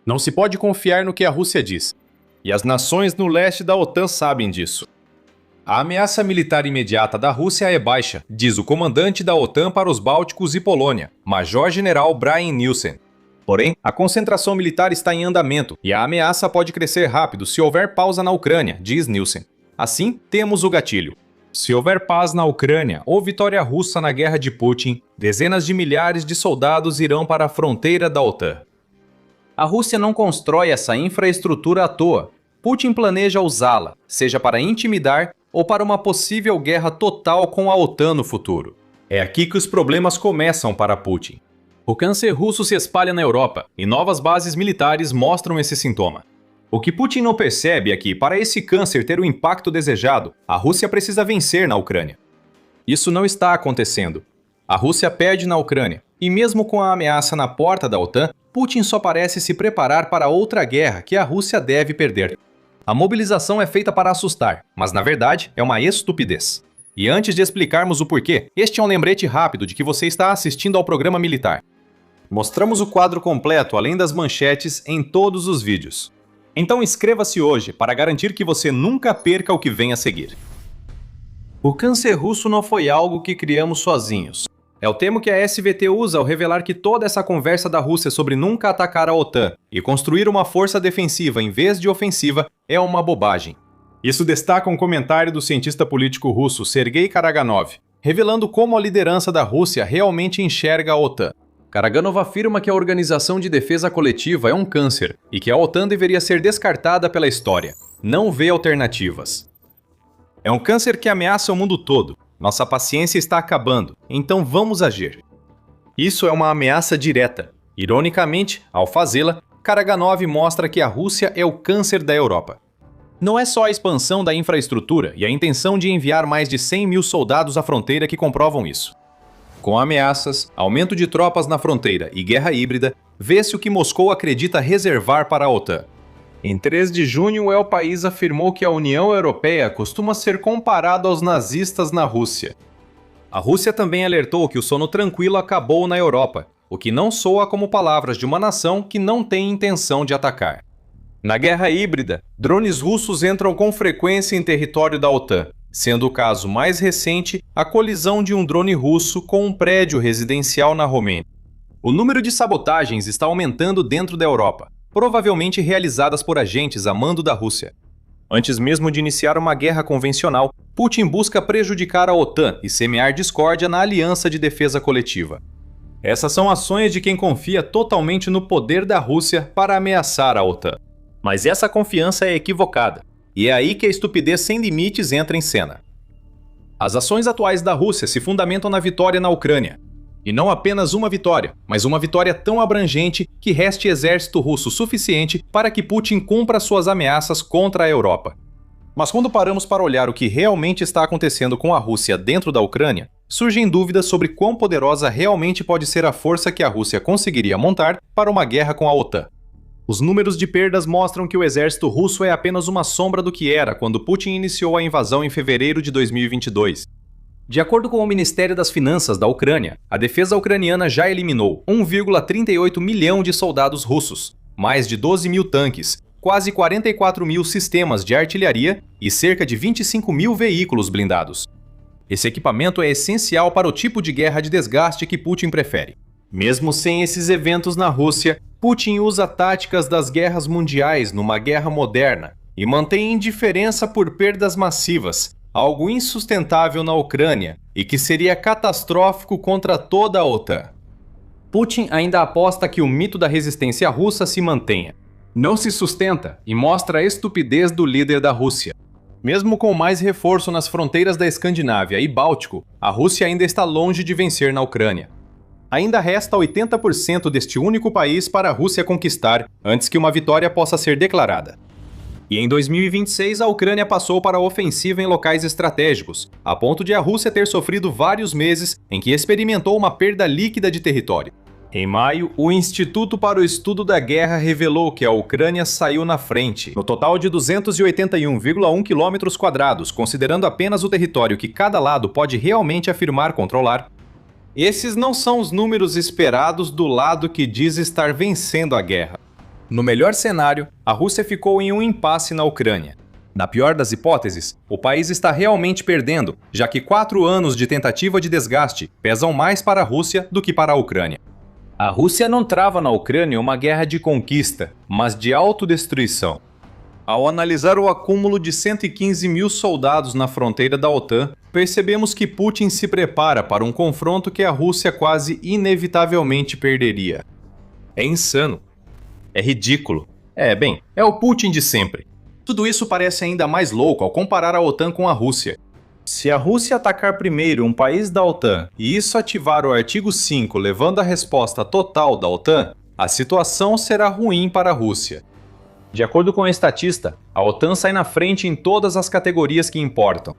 Não se pode confiar no que a Rússia diz, e as nações no leste da OTAN sabem disso. A ameaça militar imediata da Rússia é baixa, diz o comandante da OTAN para os Bálticos e Polônia, Major-General Brian Nielsen. Porém, a concentração militar está em andamento e a ameaça pode crescer rápido se houver pausa na Ucrânia, diz Nielsen. Assim, temos o gatilho. Se houver paz na Ucrânia ou vitória russa na guerra de Putin, dezenas de milhares de soldados irão para a fronteira da OTAN. A Rússia não constrói essa infraestrutura à toa. Putin planeja usá-la, seja para intimidar ou para uma possível guerra total com a OTAN no futuro. É aqui que os problemas começam para Putin. O câncer russo se espalha na Europa e novas bases militares mostram esse sintoma. O que Putin não percebe é que, para esse câncer ter o impacto desejado, a Rússia precisa vencer na Ucrânia. Isso não está acontecendo. A Rússia perde na Ucrânia, e mesmo com a ameaça na porta da OTAN, Putin só parece se preparar para outra guerra que a Rússia deve perder. A mobilização é feita para assustar, mas na verdade é uma estupidez. E antes de explicarmos o porquê, este é um lembrete rápido de que você está assistindo ao programa militar. Mostramos o quadro completo, além das manchetes, em todos os vídeos. Então inscreva-se hoje para garantir que você nunca perca o que vem a seguir. O câncer russo não foi algo que criamos sozinhos. É o termo que a SVT usa ao revelar que toda essa conversa da Rússia sobre nunca atacar a OTAN e construir uma força defensiva em vez de ofensiva é uma bobagem. Isso destaca um comentário do cientista político russo Sergei Karaganov, revelando como a liderança da Rússia realmente enxerga a OTAN. Karaganov afirma que a Organização de Defesa Coletiva é um câncer e que a OTAN deveria ser descartada pela história. Não vê alternativas. É um câncer que ameaça o mundo todo. Nossa paciência está acabando, então vamos agir. Isso é uma ameaça direta. Ironicamente, ao fazê-la, Karaganov mostra que a Rússia é o câncer da Europa. Não é só a expansão da infraestrutura e a intenção de enviar mais de 100 mil soldados à fronteira que comprovam isso. Com ameaças, aumento de tropas na fronteira e guerra híbrida, vê-se o que Moscou acredita reservar para a OTAN. Em 3 de junho, o país afirmou que a União Europeia costuma ser comparada aos nazistas na Rússia. A Rússia também alertou que o sono tranquilo acabou na Europa, o que não soa como palavras de uma nação que não tem intenção de atacar. Na guerra híbrida, drones russos entram com frequência em território da OTAN, sendo o caso mais recente a colisão de um drone russo com um prédio residencial na Romênia. O número de sabotagens está aumentando dentro da Europa, provavelmente realizadas por agentes a mando da Rússia. Antes mesmo de iniciar uma guerra convencional, Putin busca prejudicar a OTAN e semear discórdia na Aliança de Defesa Coletiva. Essas são ações de quem confia totalmente no poder da Rússia para ameaçar a OTAN. Mas essa confiança é equivocada, e é aí que a estupidez sem limites entra em cena. As ações atuais da Rússia se fundamentam na vitória na Ucrânia. E não apenas uma vitória, mas uma vitória tão abrangente que reste exército russo suficiente para que Putin cumpra suas ameaças contra a Europa. Mas quando paramos para olhar o que realmente está acontecendo com a Rússia dentro da Ucrânia, surgem dúvidas sobre quão poderosa realmente pode ser a força que a Rússia conseguiria montar para uma guerra com a OTAN. Os números de perdas mostram que o exército russo é apenas uma sombra do que era quando Putin iniciou a invasão em fevereiro de 2022. De acordo com o Ministério das Finanças da Ucrânia, a defesa ucraniana já eliminou 1,38 milhão de soldados russos, mais de 12 mil tanques, quase 44 mil sistemas de artilharia e cerca de 25 mil veículos blindados. Esse equipamento é essencial para o tipo de guerra de desgaste que Putin prefere. Mesmo sem esses eventos na Rússia, Putin usa táticas das guerras mundiais numa guerra moderna e mantém indiferença por perdas massivas, algo insustentável na Ucrânia e que seria catastrófico contra toda a OTAN. Putin ainda aposta que o mito da resistência russa se mantenha. Não se sustenta e mostra a estupidez do líder da Rússia. Mesmo com mais reforço nas fronteiras da Escandinávia e Báltico, a Rússia ainda está longe de vencer na Ucrânia. Ainda resta 80% deste único país para a Rússia conquistar antes que uma vitória possa ser declarada. E em 2026, a Ucrânia passou para a ofensiva em locais estratégicos, a ponto de a Rússia ter sofrido vários meses em que experimentou uma perda líquida de território. Em maio, o Instituto para o Estudo da Guerra revelou que a Ucrânia saiu na frente, no total de 281,1 km², considerando apenas o território que cada lado pode realmente afirmar controlar. Esses não são os números esperados do lado que diz estar vencendo a guerra. No melhor cenário, a Rússia ficou em um impasse na Ucrânia. Na pior das hipóteses, o país está realmente perdendo, já que 4 anos de tentativa de desgaste pesam mais para a Rússia do que para a Ucrânia. A Rússia não trava na Ucrânia uma guerra de conquista, mas de autodestruição. Ao analisar o acúmulo de 115 mil soldados na fronteira da OTAN, percebemos que Putin se prepara para um confronto que a Rússia quase inevitavelmente perderia. É insano. É ridículo. É o Putin de sempre. Tudo isso parece ainda mais louco ao comparar a OTAN com a Rússia. Se a Rússia atacar primeiro um país da OTAN e isso ativar o artigo 5, levando a resposta total da OTAN, a situação será ruim para a Rússia. De acordo com o estatista, a OTAN sai na frente em todas as categorias que importam.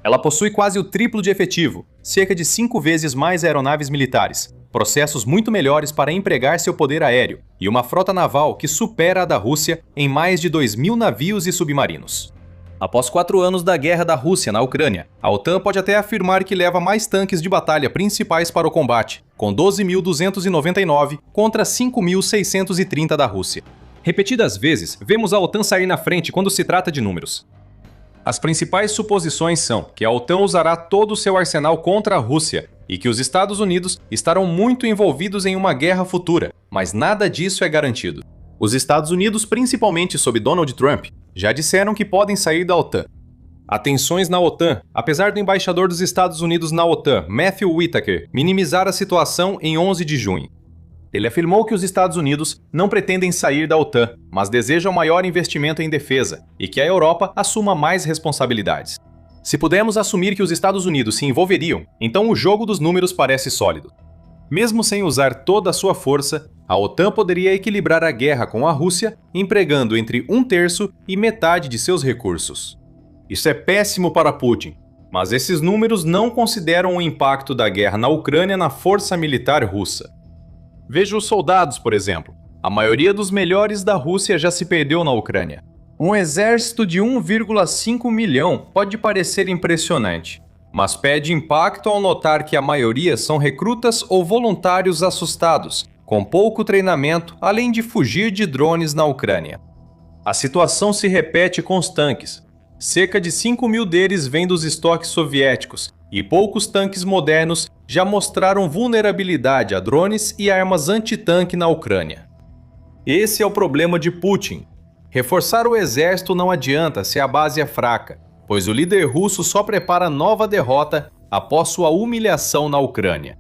Ela possui quase o triplo de efetivo, cerca de 5 vezes mais aeronaves militares, processos muito melhores para empregar seu poder aéreo e uma frota naval que supera a da Rússia em mais de 2.000 navios e submarinos. Após 4 anos da guerra da Rússia na Ucrânia, a OTAN pode até afirmar que leva mais tanques de batalha principais para o combate, com 12.299 contra 5.630 da Rússia. Repetidas vezes, vemos a OTAN sair na frente quando se trata de números. As principais suposições são que a OTAN usará todo o seu arsenal contra a Rússia e que os Estados Unidos estarão muito envolvidos em uma guerra futura, mas nada disso é garantido. Os Estados Unidos, principalmente sob Donald Trump, já disseram que podem sair da OTAN. Há tensões na OTAN, apesar do embaixador dos Estados Unidos na OTAN, Matthew Whitaker, minimizar a situação em 11 de junho. Ele afirmou que os Estados Unidos não pretendem sair da OTAN, mas desejam maior investimento em defesa e que a Europa assuma mais responsabilidades. Se pudermos assumir que os Estados Unidos se envolveriam, então o jogo dos números parece sólido. Mesmo sem usar toda a sua força, a OTAN poderia equilibrar a guerra com a Rússia, empregando entre 1/3 e metade de seus recursos. Isso é péssimo para Putin, mas esses números não consideram o impacto da guerra na Ucrânia na força militar russa. Veja os soldados, por exemplo. A maioria dos melhores da Rússia já se perdeu na Ucrânia. Um exército de 1,5 milhão pode parecer impressionante, mas perde impacto ao notar que a maioria são recrutas ou voluntários assustados, com pouco treinamento, além de fugir de drones na Ucrânia. A situação se repete com os tanques. Cerca de 5.000 deles vêm dos estoques soviéticos, e poucos tanques modernos já mostraram vulnerabilidade a drones e armas antitanque na Ucrânia. Esse é o problema de Putin. Reforçar o exército não adianta se a base é fraca, pois o líder russo só prepara nova derrota após sua humilhação na Ucrânia.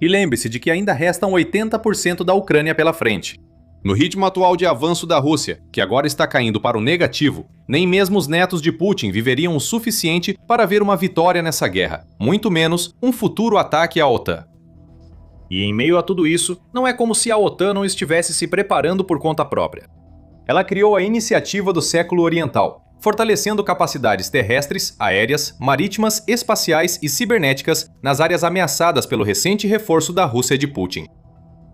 E lembre-se de que ainda restam 80% da Ucrânia pela frente. No ritmo atual de avanço da Rússia, que agora está caindo para o negativo, nem mesmo os netos de Putin viveriam o suficiente para ver uma vitória nessa guerra, muito menos um futuro ataque à OTAN. E em meio a tudo isso, não é como se a OTAN não estivesse se preparando por conta própria. Ela criou a Iniciativa do Século Oriental, fortalecendo capacidades terrestres, aéreas, marítimas, espaciais e cibernéticas nas áreas ameaçadas pelo recente reforço da Rússia de Putin.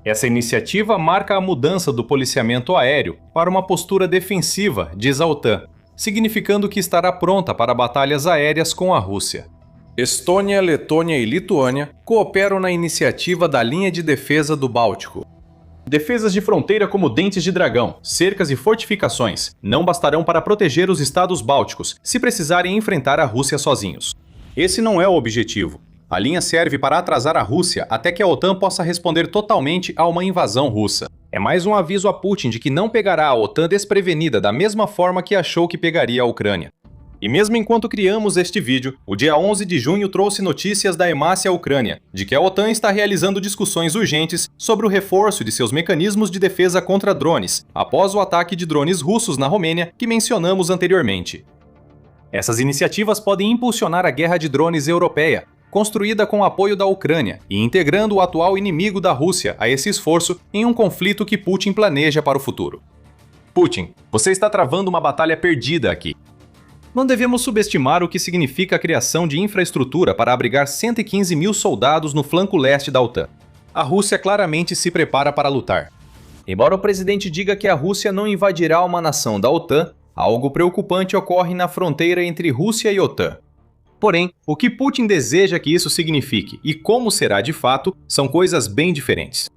Essa iniciativa marca a mudança do policiamento aéreo para uma postura defensiva, diz a OTAN, significando que estará pronta para batalhas aéreas com a Rússia. Estônia, Letônia e Lituânia cooperam na iniciativa da Linha de Defesa do Báltico. Defesas de fronteira como dentes de dragão, cercas e fortificações não bastarão para proteger os estados bálticos se precisarem enfrentar a Rússia sozinhos. Esse não é o objetivo. A linha serve para atrasar a Rússia até que a OTAN possa responder totalmente a uma invasão russa. É mais um aviso a Putin de que não pegará a OTAN desprevenida da mesma forma que achou que pegaria a Ucrânia. E mesmo enquanto criamos este vídeo, o dia 11 de junho trouxe notícias da Emácia Ucrânia, de que a OTAN está realizando discussões urgentes sobre o reforço de seus mecanismos de defesa contra drones, após o ataque de drones russos na Romênia que mencionamos anteriormente. Essas iniciativas podem impulsionar a guerra de drones europeia, construída com o apoio da Ucrânia e integrando o atual inimigo da Rússia a esse esforço em um conflito que Putin planeja para o futuro. Putin, você está travando uma batalha perdida aqui. Não devemos subestimar o que significa a criação de infraestrutura para abrigar 115 mil soldados no flanco leste da OTAN. A Rússia claramente se prepara para lutar. Embora o presidente diga que a Rússia não invadirá uma nação da OTAN, algo preocupante ocorre na fronteira entre Rússia e OTAN. Porém, o que Putin deseja que isso signifique e como será de fato são coisas bem diferentes.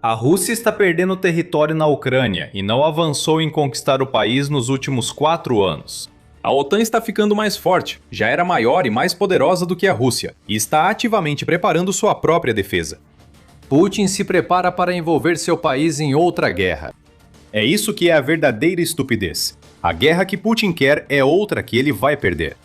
A Rússia está perdendo território na Ucrânia e não avançou em conquistar o país nos últimos 4 anos. A OTAN está ficando mais forte, já era maior e mais poderosa do que a Rússia, e está ativamente preparando sua própria defesa. Putin se prepara para envolver seu país em outra guerra. É isso que é a verdadeira estupidez. A guerra que Putin quer é outra que ele vai perder.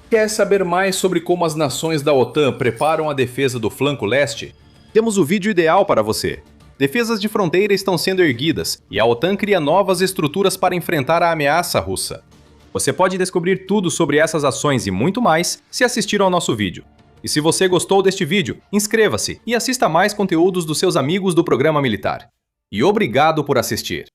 Quer saber mais sobre como as nações da OTAN preparam a defesa do flanco leste? Temos o vídeo ideal para você. Defesas de fronteira estão sendo erguidas, e a OTAN cria novas estruturas para enfrentar a ameaça russa. Você pode descobrir tudo sobre essas ações e muito mais se assistir ao nosso vídeo. E se você gostou deste vídeo, inscreva-se e assista mais conteúdos dos seus amigos do Programa Militar. E obrigado por assistir!